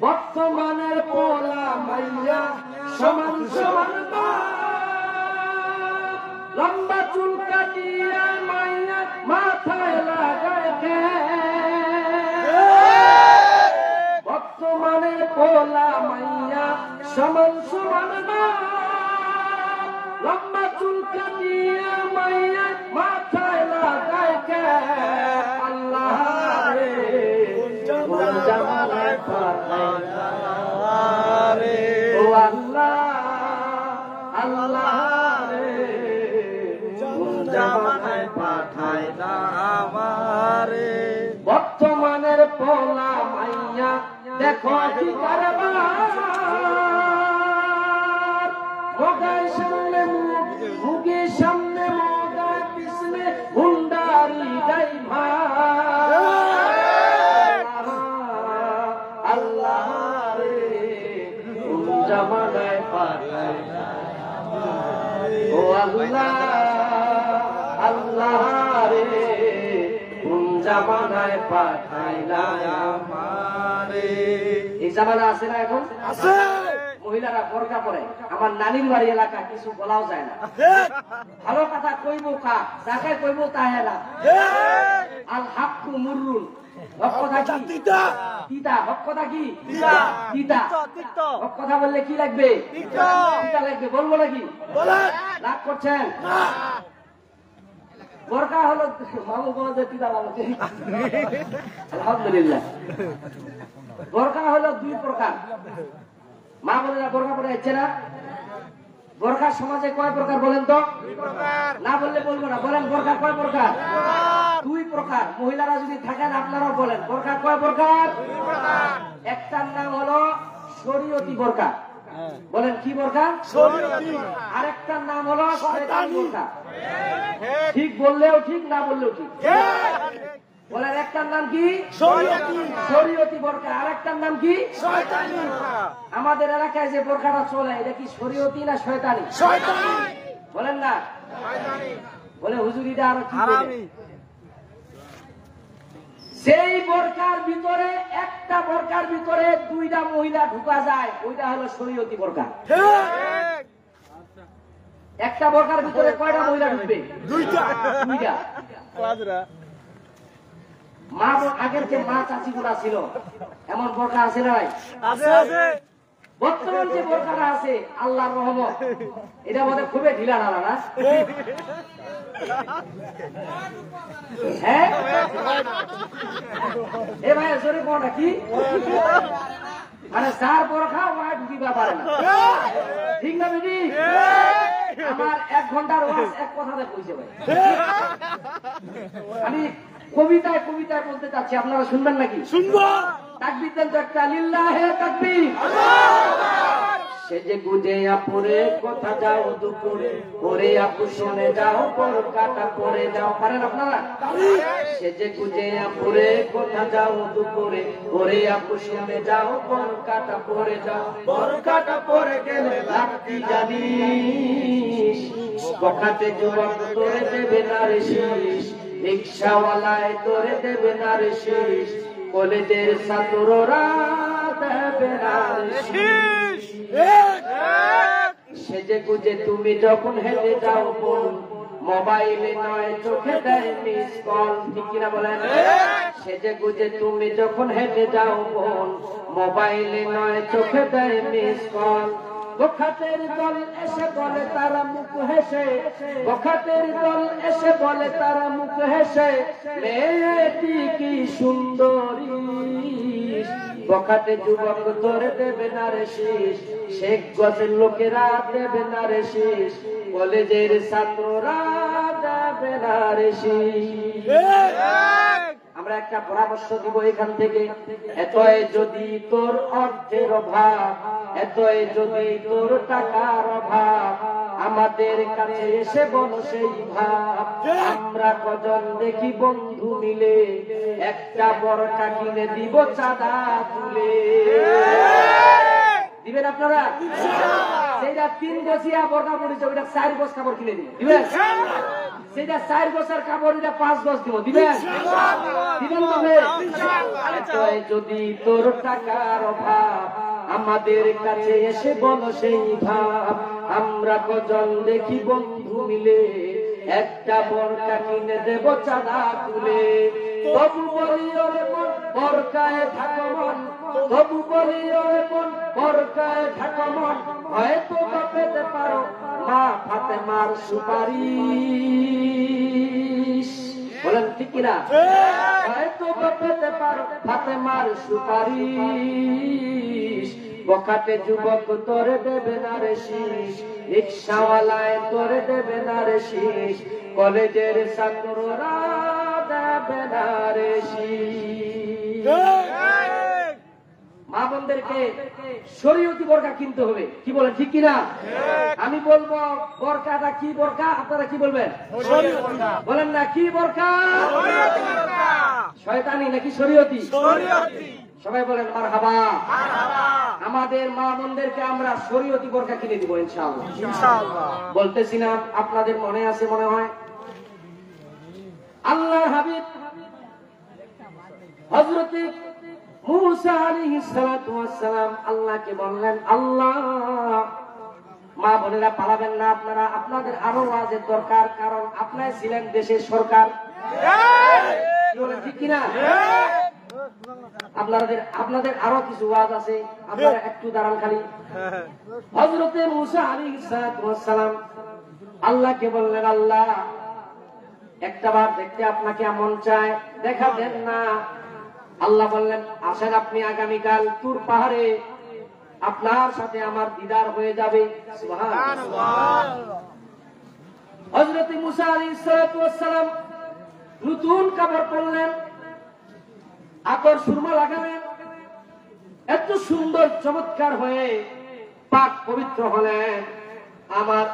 বর্তমানের পোলা মাইয়া সমান সমান, লম্বা চুল কাটিয়া মাইয়া মাথায় লাগায়। বর্তমানের পোলা মাইয়া সমান সমান, লম্বা চুল কাটিয়া মাইয়া মাথায় লাগায়। আল্লাহ রে, কোন জামানায় পাঠাইলা রে। ও আল্লাহ আল্লাহ রে, কোন জামানায় পাঠাইলা আমারে। বর্তমানের পোলা মাইয়া দেখো কি কারবার, মগায় সামনে মুখ, মুখের সামনে মগায়, পিছনে হুন্ডারি ড্রাইভার। আল্লাহ রে, কোন জামানায় পাঠাইলা। ও আল্লাহ আল্লাহ রে, কোন জামানায় পাঠাইলা আমারে। এই জামানা আছে না এখন? আছে। মহিলারা বোরকা পরে, আমার নানির বাড়ি এলাকা কিছু বলাও যায় না। ভালো কথা কইবো কা, যাকে কইবো তাহেরা। আল হাক্কু মুররুন, হক কথা কি? তিতা। তিতা। হক কথা কি? তিতা। তিতা। হক কথা বললে কি লাগবে? তিতা। তিতা লাগবে। বলবো নাকি? বলেন। রাগ করছেন? না। বোরকা হলো মামু বলতে তিতা বলতে। আলহামদুলিল্লাহ। বোরকা হলো 2 প্রকার। মা বোনেরা বোরকা পরে যাচ্ছে না? বোরকা সমাজে কয় প্রকার বলেন তো? 2 প্রকার। না বললে বলবো না, বলেন বোরকা কয় প্রকার? 2 প্রকার। মহিলারা যদি থাকেন আপনারাও বলেন বোরকা কয় প্রকার? 2 প্রকার। একটার নাম হলো শরীয়তি বোরকা, বলেন কি বোরকা? শরীয়তি। আরেকটার নাম হলো শয়তানি বোরকা। ঠিক বললেও ঠিক, না বললেও ঠিক। বলেন একটার নাম কি? শরীয়তি। শরীয়তি বোরকা। আরেকটার নাম কি? শয়তানি। আমাদের এলাকায় যে বোরকাটা চলে এটা কি শরীয়তি না শয়তানি? শয়তানি। বলেন না। বলে হুজুরিটা আরো কি বলে? সেই বোরকার ভিতরে একটা বোরকার ভিতরে দুইটা মহিলা ঢুকা যায়, ওইটা হলো শরীয়তি বোরকা। একটা বোরকার ভিতরে কয়টা মহিলা ঢুকবে? দুইটা। দুইটা। মা আগের যে মা চাচি গুলা ছিল এমন বোরকা আছে না? আছে আছে। বর্তমান যে বোরকাটা আছে আল্লাহর রহমত, এটা বোধ হয় খুবই ঢিলা ঢালা না? হ্যাঁ এ ভাই জোরে কোনটা কি? মানে যার বোরখা ওরা ঢুকিবা পারে না, ঠিক না বেটি? আমার 1 ঘন্টার ওয়াজ এক কথাতে কইছে ভাই। আমি কবিতায় কবিতায় বলতে চাচ্ছি, আপনারা শুনবেন নাকি? শুনবো। তাকবীর দেন তো একটা, লিল্লাহে তাকবীর। সেজে গুজে আপুরে কথা যাও দুপুরে, ওরে আপু শুনে যাও বোরকাটা পরে যাও। পারেন আপনারা? সেজে গুজে আপুরে কথা যাও দুপুরে, ওরে আপু শুনে যাও বোরকাটা পরে যাও। বোরকাটা পরে গেলে লাগতি জানিস বখাতে যুবক তোরে দেবে না রে শীষ, রিক্সাওয়ালায় তোরে দেবে না রে শীষ, কলেজের ছাত্ররা দেবে না রে শীষ। সেজে গুজে তুমি যখন হেঁটে যাও বোন, মোবাইলে নয় চোখে দেয় মিস কল, ঠিক কিনা বলেন? সেজে গুজে তুমি যখন হেঁটে যাও বোন, মোবাইলে নয় চোখে দেয় মিস কল। বখাতের দল এসে বলে তারা মুখ হেসে, বখাতের দল এসে বলে তারা মুখ হেসে, মেয়েটি কি সুন্দরী, বখাতে যুবক তোরে দেবে না রে শীষ, শেখ গজের লোকেরা দেবে না রে শীষ, কলেজের ছাত্ররা দেবে না রে শীষ। আমরা একটা পরামর্শ দিব এখান থেকে, এতই যদি তোর অর্থের অভাব, এতই যদি তোর টাকার অভাব, আমাদের কাছে এসে বলো সেই ভাব। আমরা কজন দেখি বন্ধু মিলে একটা বোরকা কিনে দিব চাঁদা তুলে। দিবেন আপনারা? সেটা 3 গছিয়া বোরকা পড়েছে, ওইটা 4 গজ কাপড় কিনে দিবেন। সেটা 4 গছের কাপড়, এটা 5 গজ দিব, দিবেন? দিবেন তবে? এতই যদি তোর টাকার অভাব, আমাদের কাছে এসে বলো সেই ভাব। আমরা কজন দেখি বন্ধু মিলে একটা বোরকা কিনে দেব চাঁদা তুলে। তবু বলি ওরে মন বোরকায় থাকো মন, তবু বলি ওরে মন বোরকায় থাকো মন, হয়তো বা পেতে পারো মা ফাতেমার সুপারিশ। বলেন ঠিক কিনা? হয়তো বা পেতে পারো ফাতেমার সুপারিশ, বখাতে যুবক তোরে দেবে না রে শীষ, রিক্সাওয়ালায় তোরে দেবে না রে শীষ, কলেজের ছাত্ররা দেবে না রে শীষ। মা বোনদেরকে শরীয়তি বোরকা কিনতে হবে, কি বলেন ঠিক কিনা? আমি বলবো বোরকাটা কি বোরকা, আপনারা কি বলবেন? বলেন না কি বোরকা? শয়তানি নাকি শরীয়তি? সবাই বলেন মারহাবা। আমাদের মা বোনদেরকে আমরা শরীয়তি বোরকা কিনে দিব ইনশাআল্লাহ। বলতেছি না, আপনাদের মনে আছে মনে হয়, আল্লাহর হাবিব হযরত মূসা আলাইহিস সালাতু ওয়াস সালাম আল্লাহকে বললেন, আল্লাহ মা বোনেরা পালাবেন না আপনারা, আপনাদের আরো ওয়াজের দরকার, কারণ আপনারা ছিলেন দেশের সরকার, ঠিক কিনা? আপনাদের আরো কিছু ওয়াজ আছে, আপনারা একটু দাঁড়ান খালি। হযরতে মূসা আলাইহিস সালাতু ওয়াস সালাম আল্লাহকে বললেন, আল্লাহ একটাবার দেখতে আপনাকে এমন চায়, দেখা দেন না। আল্লাহ বললেন, আসেন আপনি আগামীকাল তুর পাহাড়ে, আপনার সাথে আমার দিদার হয়ে যাবে। সুবহানাল্লাহ। হযরত মূসা আলাইহিস সালাতু ওয়াস সালাম নতুন কাপড় পরলেন, আতর সুরমা লাগালেন, এত সুন্দর চমৎকার হয়ে পাক পবিত্র হলেন, আমার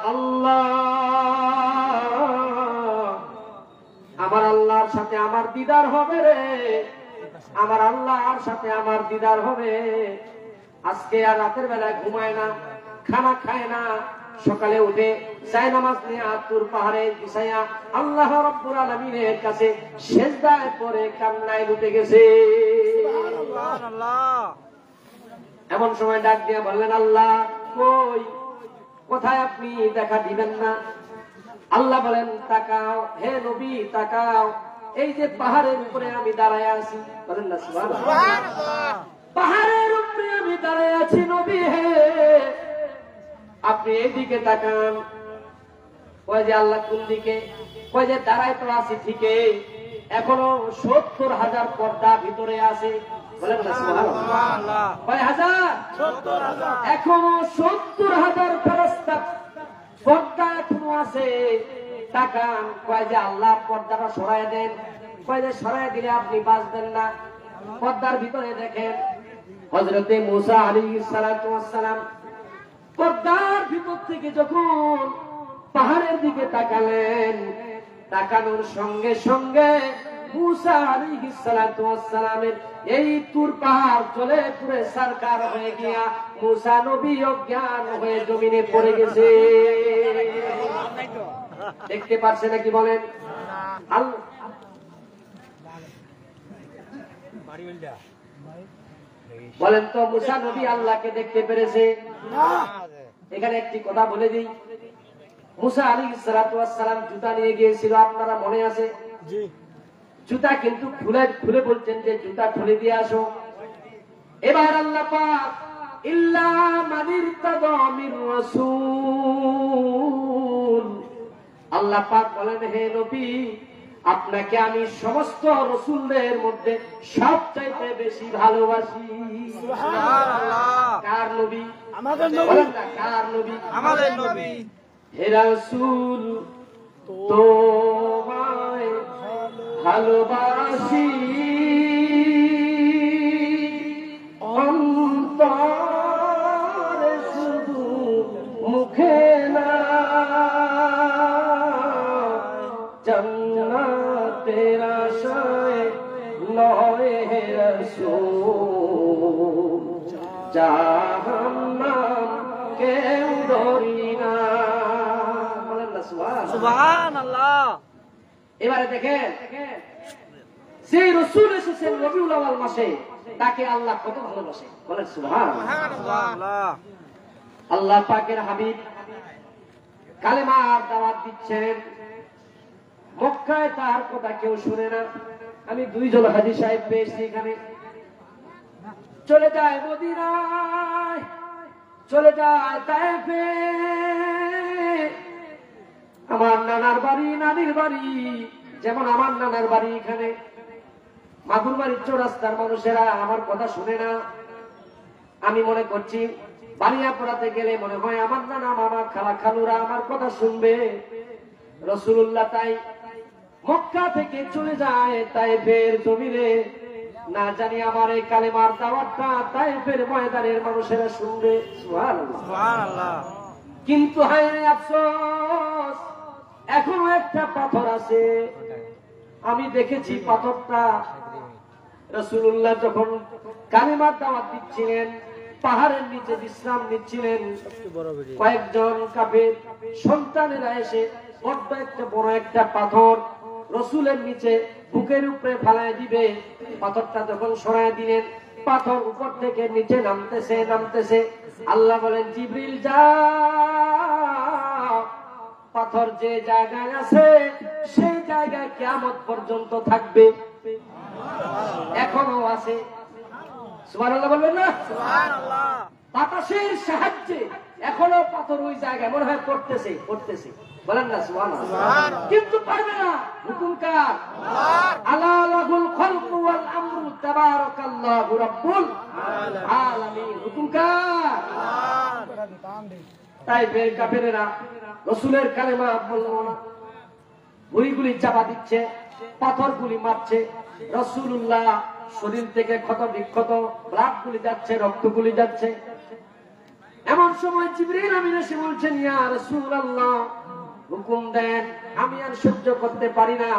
আল্লাহর সাথে আমার দিদার হবে রে, আমার আল্লাহর সাথে আমার দিদার হবে। আজকে আর রাতের বেলায় ঘুমায় না, খানা খায় না, সকালে উঠে জায়নামাজ নিয়ে তুর পাহাড়ে বিছাইয়া আল্লাহ রাব্বুল আলামিনের কাছে সিজদায় পড়ে কান্নায় লুটে গেছে। এমন সময় ডাক দিয়ে বললেন, আল্লাহ কই, কোথায় আপনি দেখা দিবেন না? আল্লাহ বলেন, তাকাও হে নবী তাকাও, এই যে পাহাড়ের উপরে আমি দাঁড়ায় আছি। বলেন না সুবহানাল্লাহ। পাহাড়ের উপরে আমি দাঁড়ায় আছি নবী হে, আপনি এইদিকে তাকান। কয় যে আল্লাহ কোন দিকে? কয় যে দাঁড়ায় তো আছি ঠিকই, এখনো 70,000 পর্দা ভিতরে আছে। বলেন না সুবহানাল্লাহ। কয় হাজার? 70,000। এখনো 70,000 ফেরেশতা পর্দা এখনো আছে। তাকান। কয় যে আল্লাহ পর্দাটা সরায় দেন। কয় যে সরায় দিলে আপনি বাঁচবেন না। পর্দার ভিতরে দেখেন হযরতে মূসা আলাইহিস সালাতু ওয়াস সালাম পর্দার ভিতর থেকে যখন পাহাড়ের দিকে তাকালেন, তাকানোর সঙ্গে সঙ্গে মূসা আলাইহিস সালাতু ওয়াস সালামের এই তুর পাহাড় জ্বলে পুড়ে সারকার হয়ে গিয়া মূসা নবী অজ্ঞান হয়ে জমিনে পড়ে গেছে। দেখতে পারছে নাকি বলেন? বলেন তো মূসা নবী আল্লাহকে দেখতে পেরেছে? এখানে একটি কথা বলে দিই, মূসা আলাইহিস সালাতু ওয়াস সালাম জুতা নিয়ে গিয়েছিল, আপনারা মনে আছে? জুতা কিন্তু খুলে বলছেন যে জুতা খুলে দিয়ে আসো। এবার আল্লাহ পাক ইল্লা মানিরতাদা মির রাসূল, আল্লাহ পাক বলেন, হে নবী আপনাকে আমি সমস্ত রাসূলদের মধ্যে সবচাইতে বেশি ভালোবাসি। সুবহানাল্লাহ। কার নবী? আমাদের নবী। বলেন না কার নবী? আমাদের নবী। হে রাসূল তোমায় ভালোবাসি, অন্তরে শুধু মুখে না, জান্নাতের আশায় নয় হে রাসূল, জাহান্নাম কেউ ডরি না। বলেন না সুবহানাল্লাহ। এবারে দেখেন সেই রাসূল এসেছেন রবিউল আউয়াল মাসে, তাকে আল্লাহ কত ভালোবাসে। বলেন সুবহানাল্লাহ। আল্লাহ পাকের হাবিব কালেমার দাওয়াত দিচ্ছেন, মক্কায় তার কথা কেউ শুনে না। আমি 2 জন হাজী সাহেব পেয়েছি এখানে, চলে যায় মদিনায়, চলে যায় তায়েফে, আমার নানার বাড়ি নানির বাড়ি, যেমন আমার নানার বাড়ি এখানে, মাগুর বাড়ির চৌরাস্তার মানুষেরা আমার কথা শুনে না। আমি মনে করছি বানিয়াপুরাতে গেলে মনে হয় আমার নানা মামা খালা খালুরা আমার কথা শুনবে। রাসূলুল্লাহ তাই মক্কা থেকে চলে যায় তায়েফের জমিনে, না জানি আমার এই কালেমার দাওয়াতটা তায়েফের ময়দানের মানুষেরা শুনবে। সুবহানাল্লাহ। কিন্তু হায় রে আফসোস, এখনো একটা পাথর আছে। আমি দেখেছি পাথরটা রাসূলুল্লাহ যখন কালেমার দাওয়াত দিচ্ছিলেন, পাহাড়ের নিচে বিশ্রাম নিচ্ছিলেন, কয়েকজন কাফের সন্তানেরা এসে বড় একটা পাথর রাসূলের নিচে বুকের উপরে ফালায় দিবে। পাথরটা যখন সরায় দিলেন, পাথর উপর থেকে নিচে নামতেছে। আল্লাহ বলেন, জিবরিল যাও, পাথর যে জায়গায় আছে সেই জায়গায় কিয়ামত পর্যন্ত থাকবে, এখনো আছে। সুবহানাল্লাহ বলবেন না? সুবহানাল্লাহ। বাতাসের সাহায্যে এখনো পাথর ওই জায়গায় মনে হয় পড়তেছে। বলেন না সুবহানাল্লাহ। কিন্তু পারবে না। হুকুম কার? আলা লাহুল খালকু ওয়াল আমরু তাবারাকাল্লাহু রাব্বুল আলামিন। হুকুম কার? তাই কাফেরেরা রাসূলের কালেমা বলল না, ভুঁড়িগুলি চাপা দিচ্ছে, পাথরগুলি মারছে। রাসূলুল্লাহ শরীর থেকে ক্ষত বিক্ষত ব্লাড গুলি যাচ্ছে, রক্তগুলি যাচ্ছে। এমন সময় জিবরিল আমিন এসে বলছেন, ইয়া রাসূলুল্লাহ, হুকুম দেন, আমি আর সহ্য করতে পারি না,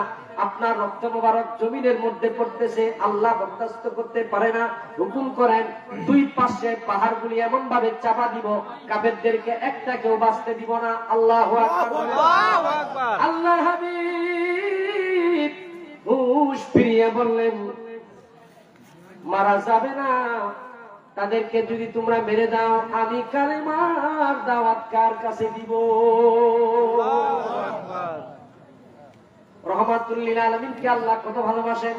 আপনার রক্ত মোবারক জমিনের মধ্যে পড়তেছে, আল্লাহ বরদাস্ত করতে পারে না, হুকুম করেন, দুই পাশে পাহাড়গুলি এমন ভাবে চাপা দিব, কাফেরদেরকে একটা কেউ বাঁচতে দিব না। আল্লাহু আকবার। আল্লাহু আকবার। আল্লাহর হাবিব হুঁশ ফিরিয়ে বললেন, মারা যাবে না, তাদেরকে যদি তোমরা মেরে দাও, আমি কালেমার দাওয়াত কার কাছে দিব? আল্লাহু আকবার। রহমাতুল লিল আলামিনকে আল্লাহ কত ভালোবাসেন।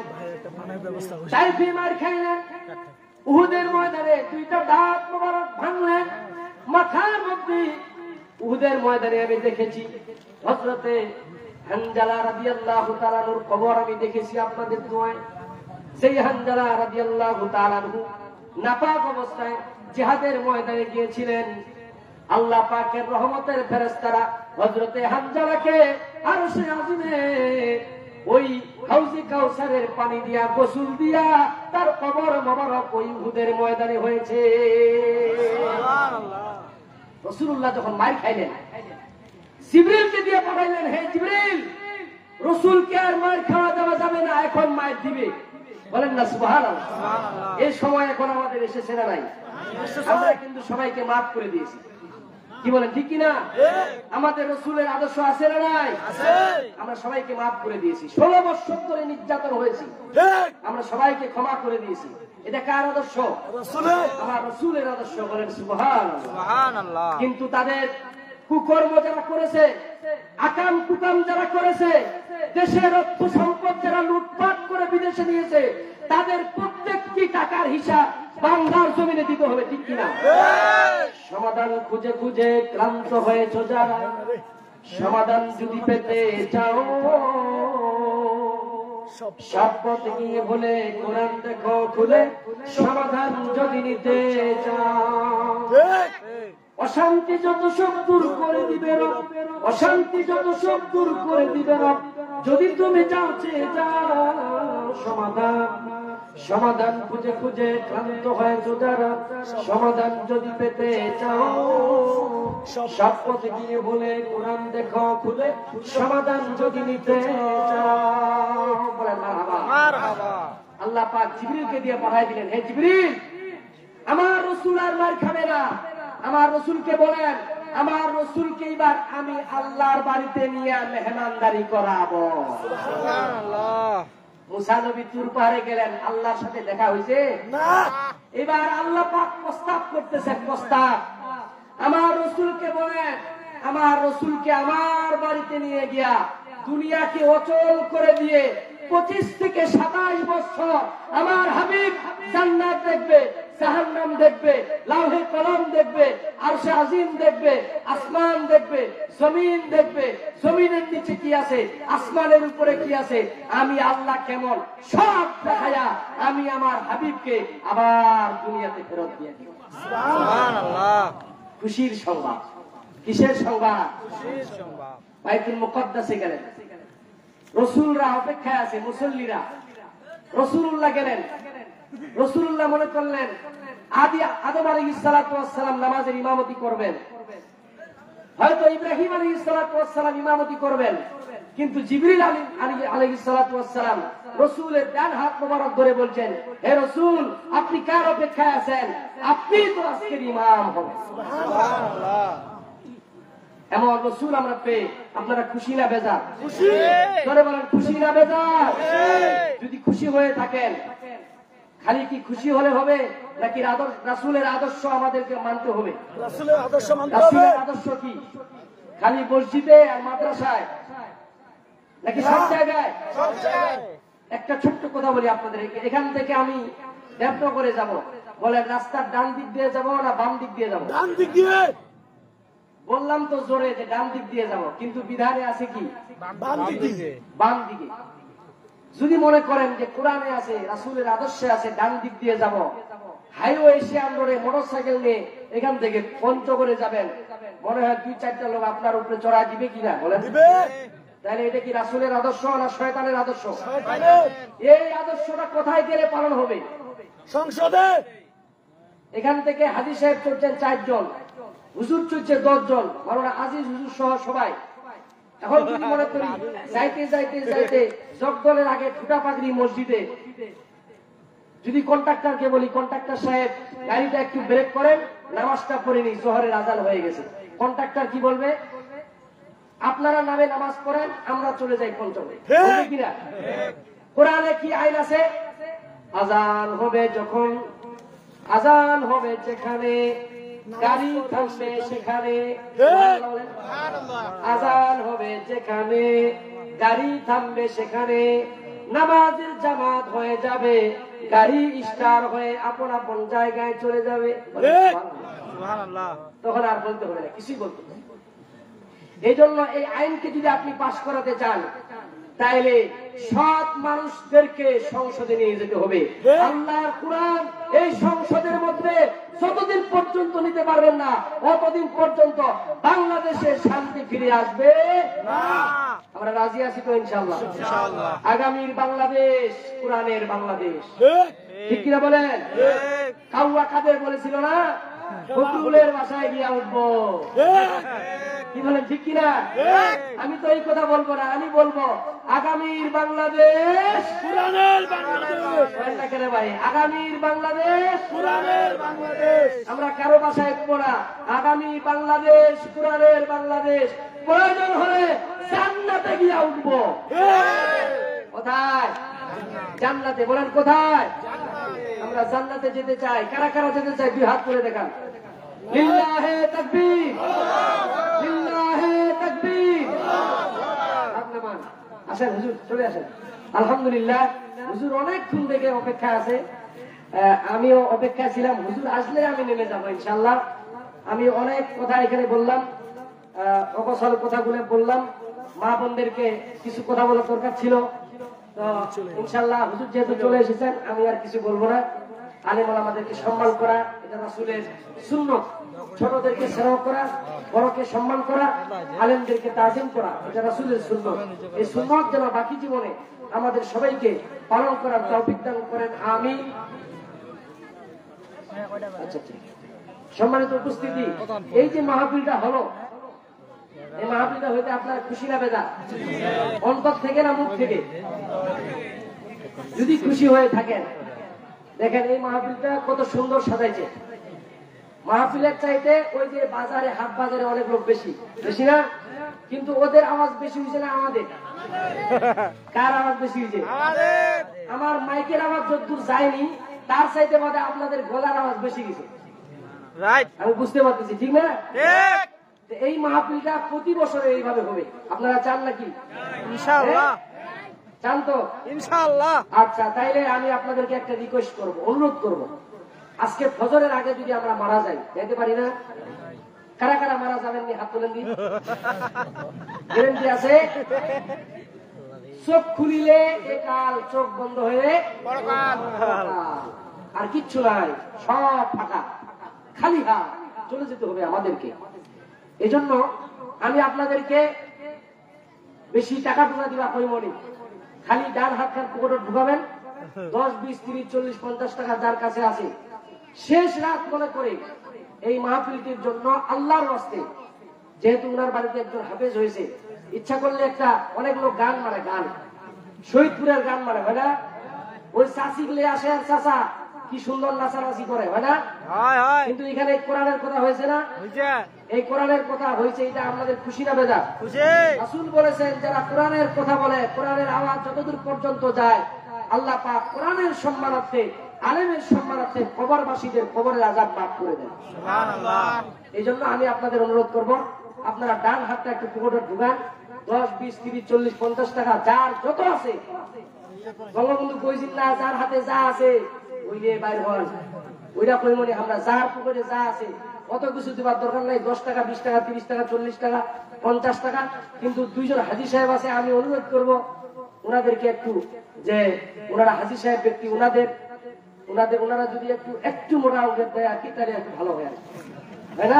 তাইফে মার খাইলেন, উহুদের ময়দানে দুইটা দাঁত মোবারক ভাঙলেন মাথার মধ্যে। উহুদের ময়দানে আমি দেখেছি হযরতে হানজালা রাদিয়াল্লাহু তাআলা আনহুর কবর আমি দেখেছি আপনাদের দোয়ায়। সেই হানজালা রাদিয়াল্লাহু তাআলা আনহু নাপাক অবস্থায় জিহাদের ময়দানে গিয়েছিলেন। আল্লাহ পাকের রহমতের ফেরেশতারা হযরতে হানজালাকে আরশে আজিমে ওই হাউজে কাউসারের পানি দিয়া গোসল দিয়া তার কবর মোবারক ওই উহুদের ময়দানে হয়েছে। সুবহানাল্লাহ। রাসূলুল্লাহ যখন মার খাইলেন, জিবরিলকে দিয়ে পাঠাইলেন, হে জিবরিল, রাসূলকে আর মার খাওয়া দেওয়া যাবে না, এখন মার দিবে। বলেন না সুবহানাল্লাহ। সুবহানাল্লাহ। এই সময় এখন আমাদের এসেছে না নাই? আমরা কিন্তু সবাইকে মাফ করে দিয়েছি, কি বলেন ঠিক কিনা? আমাদের রাসূলের আদর্শ আছে না নাই? আছে। আমরা সবাইকে মাফ করে দিয়েছি। 16 বছর ধরে নির্যাতন হয়েছে, আমরা সবাইকে ক্ষমা করে দিয়েছি। এটা কার আদর্শ? আমার রাসূলের আদর্শ। বলেন সুবহানাল্লাহ। সুবহানাল্লাহ। কিন্তু তাদের কুকর্ম যারা করেছে, আকাম কুকাম যারা করেছে, দেশের অর্থ সম্পদ যারা লুটপাট করে বিদেশে নিয়েছে, তাদের প্রত্যেকটি টাকার হিসাব বাংলার জমিনে দিতে হবে, ঠিক কিনা? সমাধান খুঁজে খুঁজে ক্লান্ত হয়েছ যারা, সমাধান যদি পেতে চাও, সব পথে গিয়ে বলে কোরআন দেখো খুলে, সমাধান যদি নিতে চাও। অশান্তি যত সব দূর করে দিবে রব, অশান্তি যত সব দূর করে দিবে রব, যদি তুমি চাও চেয়ে যাও সমাধান। সমাধান খুঁজে খুঁজে ক্লান্ত হয়েছ যারা, সমাধান যদি পেতে চাও, সব পথে গিয়ে বলে কোরআন দেখো খুলে, সমাধান যদি নিতে চাও। বলেন মারহাবা। মারহাবা। আল্লাহ পাক জিবরিলকে দিয়ে পাঠাই দিলেন, হে জিবরিল, আমার রাসূল আর মার খাবে না, আমার রাসূলকে বলেন, আমার রাসূলকে এবার আমি আল্লাহর বাড়িতে নিয়ে মেহমানদারি করাবো। সুবহানাল্লাহ। মুসা নবী তুর পাহাড়ে গেলেন, আল্লাহর সাথে দেখা হয়েছে না। এবার আল্লাহ পাক প্রস্তাব করতেছেন, প্রস্তাব, আমার রাসূলকে বলেন, আমার রাসূলকে আমার বাড়িতে নিয়ে গিয়া দুনিয়াকে অচল করে দিয়ে 25 থেকে 27 বছর আমার হাবিব জান্নাত দেখবে, জাহান্নাম দেখবে, লাউহে কলম দেখবে, আরশে আজিম দেখবে, আসমান দেখবে, জমিন দেখবে, জমিনের নিচে কি আছে, আসমানের উপরে কি আছে, আমি আল্লাহ কেমন, সব দেখায়া আমি আমার হাবিবকে আবার দুনিয়াতে ফেরত দিয়ে দিব। সুবহানাল্লাহ। খুশির সংবাদ। কিসের সংবাদ? খুশির সংবাদ। বাইতুল মুকদ্দাসে গেলেন, রাসূলরা অপেক্ষায় আছে, মুসল্লিরা। রাসূলুল্লাহ গেলেন, রাসূলুল্লাহ মনে করলেন আদম আলাইহিস সালাতু ওয়াস সালাম নামাজের ইমামতি করবেন, হয়তো ইব্রাহিম আলাইহিস সালাতু ওয়াস সালাম ইমামতি করবেন, কিন্তু জিবরিল আলাইহিস সালাতু ওয়াস সালাম রাসূলের ডান হাত মোবারক ধরে বলছেন, হে রাসূল, আপনি কার অপেক্ষায় আছেন? আপনি তো আজকের ইমাম হবেন। সুবহানাল্লাহ। এমন রাসূল আমরা পেয়ে আপনারা খুশি না বেজার? খুশি। জোরে বলেন, খুশি না বেজার? খুশি। যদি খুশি হয়ে থাকেন, খালি কি খুশি হলে হবে, নাকি রাসূলের আদর্শ আমাদেরকে মানতে হবে? রাসূলের আদর্শ মানতে হবে। রাসূলের আদর্শ কি খালি মসজিদে আর মাদ্রাসায়, নাকি সব জায়গায়? সব জায়গায়। একটা ছোট্ট কথা বলি আপনাদের, এখান থেকে আমি দেবনগরে যাব, বলেন রাস্তার ডান দিক দিয়ে যাব না বাম দিক দিয়ে যাব? ডান দিক দিয়ে। বললাম তো জোরে যে ডান দিক দিয়ে যাব, কিন্তু বিধানে আছে কি বাম দিক দিয়ে। বাম দিকে। যদি মনে করেন যে কোরআনে আছে, রাসূলের আদর্শে আছে ডান দিক দিয়ে যাব, হাইওয়ে এশিয়ান রোডে মোটরসাইকেল নিয়ে এখান থেকে পঞ্চগড়ে যাবেন, মনে হয় 2-4টা লোক আপনার উপরে চড়া দিবে কিনা বলেন? তাহলে এটা কি রাসূলের আদর্শ না শয়তানের আদর্শ? এই আদর্শটা কোথায় গেলে পালন হবে? সংসদে। এখান থেকে হাজী সাহেব চলছেন 4 জন, হুজুর চলছে 10 জন, মাওলানা আজিজ হুজুর সহ সবাই। এখন যদি মনে করি যাইতে যাইতে যাইতে জগদলের আগে ঠুটা পাগড়ি মসজিদে, যদি কন্ট্রাক্টরকে বলি, কন্ট্রাক্টর সাহেব গাড়িটা একটু ব্রেক করেন, নামাজটা পড়িনি, জোহরের আজান হয়ে গেছে, কন্ট্রাক্টর কি বলবে? আপনারা নামে নামাজ পড়েন, আমরা চলে যাই পঞ্চমে। বলবে কিনা? কোরআনে কি আইন আছে? আজান হবে যখন, আজান হবে যেখানে, গাড়ি থামবে সেখানে। আজান হবে যেখানে, গাড়ি থামবে সেখানে, নামাজের জামাত হয়ে যাবে, গাড়ি স্টার হয়ে আপন আপন জায়গায় চলে যাবে। তখন আর বলতে হবে না, কিছুই বলতে হবে। এই জন্য এই আইনকে যদি আপনি পাশ করাতে চান, তাইলে সৎ মানুষদেরকে সংসদে নিয়ে যেতে হবে। আল্লাহর কোরআন এই সংসদের মধ্যে যতদিন পর্যন্ত নিতে পারবেন না, অতদিন পর্যন্ত বাংলাদেশে শান্তি ফিরে আসবে না। আমরা রাজি আছি তো ইনশাআল্লাহ? আগামীর বাংলাদেশ কোরআনের বাংলাদেশ, ঠিক কিনা বলেন? কাউয়া কাদের বলেছিল না, ফখরুলের বাসায় গিয়া উঠবো, কি বলেন, ঠিক কিনা? আমি তো এই কথা বলবো না, আমি বলবো আগামীর বাংলাদেশ কোরআনের বাংলাদেশ, ভাই, আগামীর বাংলাদেশ কোরআনের বাংলাদেশ। আমরা কারো বাসায় উঠবো না, আগামী বাংলাদেশ কোরআনের বাংলাদেশ। প্রয়োজন হলে জান্নাতে গিয়া উঠবো। কোথায়? জান্নাতে। বলেন কোথায়? আমরা জান্নাতে যেতে চাই। কারা কারা যেতে চাই? 2 হাত করে দেখান। লিল্লাহে তাকবীর, লিল্লাহে তাকবীর। আসেন হুজুর, চলে আসেন। আলহামদুলিল্লাহ, হুজুর অনেকক্ষণ থেকে অপেক্ষা আছে, আমিও অপেক্ষা ছিলাম। হুজুর আসলে আমি নেমে যাবো ইনশাআল্লাহ। আমি অনেক কথা এখানে বললাম, অবসর কথাগুলো বললাম, মা বোনদেরকে কিছু কথা বলার দরকার ছিল। তো ইনশাআল্লাহ হুজুর যেহেতু চলে এসেছেন, আমি আর কিছু বলবো না। আলেম ওলামাদেরকে সম্মান করা, এটা রাসূলের সুন্নাত। ছোটদেরকে স্নেহ করা, বড়কে সম্মান করা, আলেমদেরকে তাজিম করা, এটা রাসূলের সুন্নাত। এই সুন্নাত যেন বাকি জীবনে আমাদের সবাইকে পালন করার তৌফিক দান করেন, আমিন। আচ্ছা, সম্মানিত উপস্থিতি, এই যে মাহফিলটা হলো, এই মাহফিলটা হইতে আপনার খুশি না বেজার? অন্তর থেকে না মুখ থেকে? যদি খুশি হয়ে থাকেন, দেখেন এই মাহফিলটা কত সুন্দর সাজাইছে। মাহফিলের চাইতে ওই যে বাজারে, হাট বাজারে অনেক লোক বেশি, বেশি না? কিন্তু ওদের আওয়াজ বেশি হয়েছে না আমাদের? কার আওয়াজ বেশি হয়েছে? আমার মাইকের আওয়াজ যতদূর যায়নি, তার চাইতে বাদে আপনাদের গলার আওয়াজ বেশি গেছে। আমি বুঝতে পারতেছি, ঠিক না? এই মাহফিলটা প্রতি বছরে এইভাবে হবে। আপনারা চান নাকি? ইনশাআল্লাহ চান তো? ইনশাআল্লাহ। আচ্ছা, তাইলে আমি আপনাদেরকে একটা রিকোয়েস্ট করব, অনুরোধ করব, আজকে ফজরের আগে যদি আমরা মারা যাই, যেতে পারি না? কারা কারা মারা যাবেন হাত তোলেন দিন। গ্যারান্টি আছে? চোখ খুলিলে একাল, চোখ বন্ধ হয়ে পরকাল। আর কিচ্ছু নাই, সব ফাঁকা, খালি হাত চলে যেতে হবে আমাদেরকে। এজন্য আমি আপনাদেরকে বেশি টাকা ঢুকা দিবা কইমনি, খালি ডান হাতখান পকেটে ঢুকাবেন। 10, 20, 30, 40, 50 টাকা যার কাছে আছে, শেষ রাত মনে করে এই মাহফিলটির জন্য আল্লাহর ওয়াস্তে, যেহেতু উনার বাড়িতে একজন হাফেজ হয়েছে, ইচ্ছা করলে একটা, অনেক লোক গান মারে, গান শহীদপুরের গান মারে, হয় না? ওই চাষি গুলো আসে, আর চাষা কি সুন্দর নাচানাচি করে, হয় না? কিন্তু এখানে কোরআনের কথা হয়েছে না? এই কোরআনের কথা হয়েছে, এটা আমাদের খুশি না বেজা? রাসূল বলেছেন, যারা কোরআনের কথা বলে, কোরআনের আওয়াজ যতদূর পর্যন্ত যায়, আল্লাহ পাক কোরআনের সম্মানার্থে, আলেমের সম্মানার্থে কবরবাসীদের কবরের আযাব মাফ করে দেন। সুবহানাল্লাহ। এই জন্য আমি আপনাদের অনুরোধ করব, আপনারা ডান হাতটা একটু পকেটে ঢুকান। 10, 20, 30, 40, 50 টাকা যার যত আছে, বঙ্গবন্ধু কইছিল না, যার হাতে যা আছে ওই নিয়ে বাইর হন। ওইটা কইমনি আমরা, যার পকেটে যা আছে অত কিছু দেওয়ার দরকার নাই। 10 টাকা, 20 টাকা, 30 টাকা, 40 টাকা, 50 টাকা। কিন্তু 2 জন হাজী সাহেব আছে, আমি অনুরোধ করব ওনাদেরকে একটু, যে ওনারা হাজী সাহেব ব্যক্তি, ওনারা যদি একটু মোটা অঙ্কের দেয় আর কি, তাহলে একটু ভালো হয়, তাই না?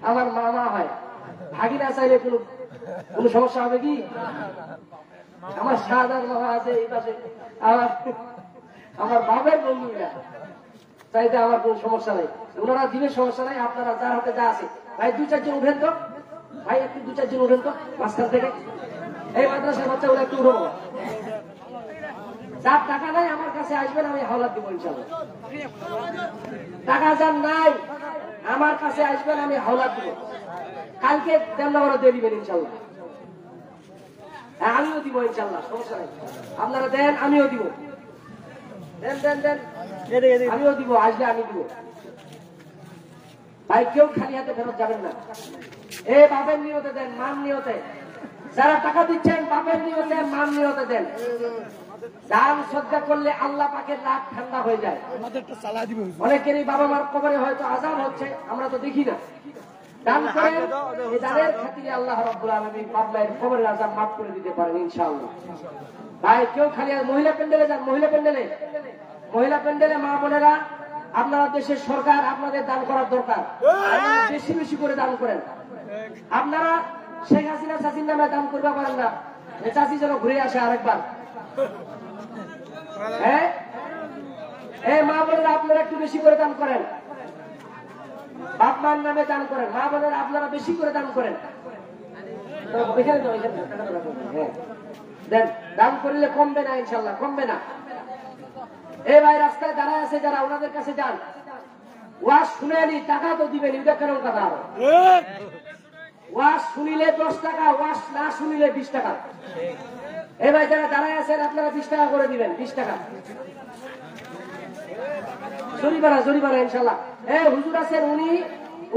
আমার মামা হয়, ভাগিনা চাইলে কোন সমস্যা হবে কি? আমার শাহজাহান মামা আছে এই পাশে, আমার বাবার বন্ধুরা, চাইতে আমার কোনো সমস্যা নাই, ওনারা দিবে সমস্যা নাই, আপনারা যার হাতে যা আছে। ভাই 2-4 জন উঠেন তো, ভাই একটু 2-4 জন উঠেন তো মাঝখান থেকে, এই মাদ্রাসার বাচ্চাগুলো একটু উঠবো। যার টাকা নাই আমার কাছে আসবেন, আমি হাওলাত দিব ইনশাল্লাহ। টাকা যার নাই আমার কাছে আসবেন, আমি হাওলাত দিব। কালকে দেন ওরা দিয়ে দিবেন ইনশাল্লাহ। আমিও দিব ইনশাল্লাহ, সমস্যা নেই। আপনারা দেন, আমিও দিব। দেন দেন দেন, আমিও দিব, আসলে আমি দিব। ভাই কেউ খালি হাতে ফেরত যাবেন না। এ বাপের নিয়তে দেন, মান নিয়তে। যারা টাকা দিচ্ছেন বাপের নিয়তে, মান নিয়তে দেন। দান সদকা করলে আল্লাহ পাকের রাত ঠান্ডা হয়ে যায়। অনেকেরই বাবা মার কবরে হয়তো আযাব হচ্ছে, আমরা তো দেখি না। দান করেন, এই দানের খাতিরে আল্লাহ রাব্বুল আলামিন বাপ মায়ের কবরের আযাব মাফ করে দিতে পারেন ইনশাআল্লাহ। ভাই কেউ খালি মহিলা প্যান্ডেলে যান, মহিলা প্যান্ডেলে, মহিলা প্যান্ডেলে মা বোনেরা, আপনারা দেশের সরকার আপনাদের দান করার দরকার, বেশি বেশি করে দান করেন। আপনারা শেখ হাসিনা চাচির নামে দান করতে পারেন না, চাচি যেন ঘুরে আসে আরেকবার। হ্যাঁ, মা বোনেরা আপনারা একটু বেশি করে দান করেন, বাপ মার নামে দান করেন। মা বোনেরা আপনারা বেশি করে দান করেন। দেন, দান করলে কমবে না ইনশাল্লাহ, কমবে না। এ ভাই রাস্তায় দাঁড়ায় আছে যারা, ওনাদের কাছে যান, ওয়াজ শুনেনি, টাকা তো দিবেন, এটা কেন কথা? ওয়াজ শুনিলে 10 টাকা, ওয়াজ না শুনিলে 20 টাকা। এ ভাই যারা দাঁড়ায় আছেন আপনারা 20 টাকা করে দিবেন, 20 টাকা জরিমানা, জরিমানা ইনশাল্লাহ। হুজুর আছেন,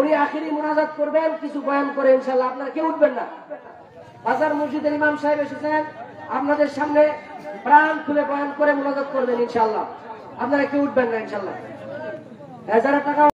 উনি আখিরি মুনাজাত করবেন, কিছু বয়ান করে ইনশাল্লাহ। আপনারা কেউ উঠবেন না। বাজার মসজিদের ইমাম সাহেব এসেছেন, আপনাদের সামনে প্রাণ খুলে বয়ান করে মুনাজাত করবেন ইনশাল্লাহ। আপনারা কেউ উঠবেন না ইনশাল্লাহ। যারা টাকা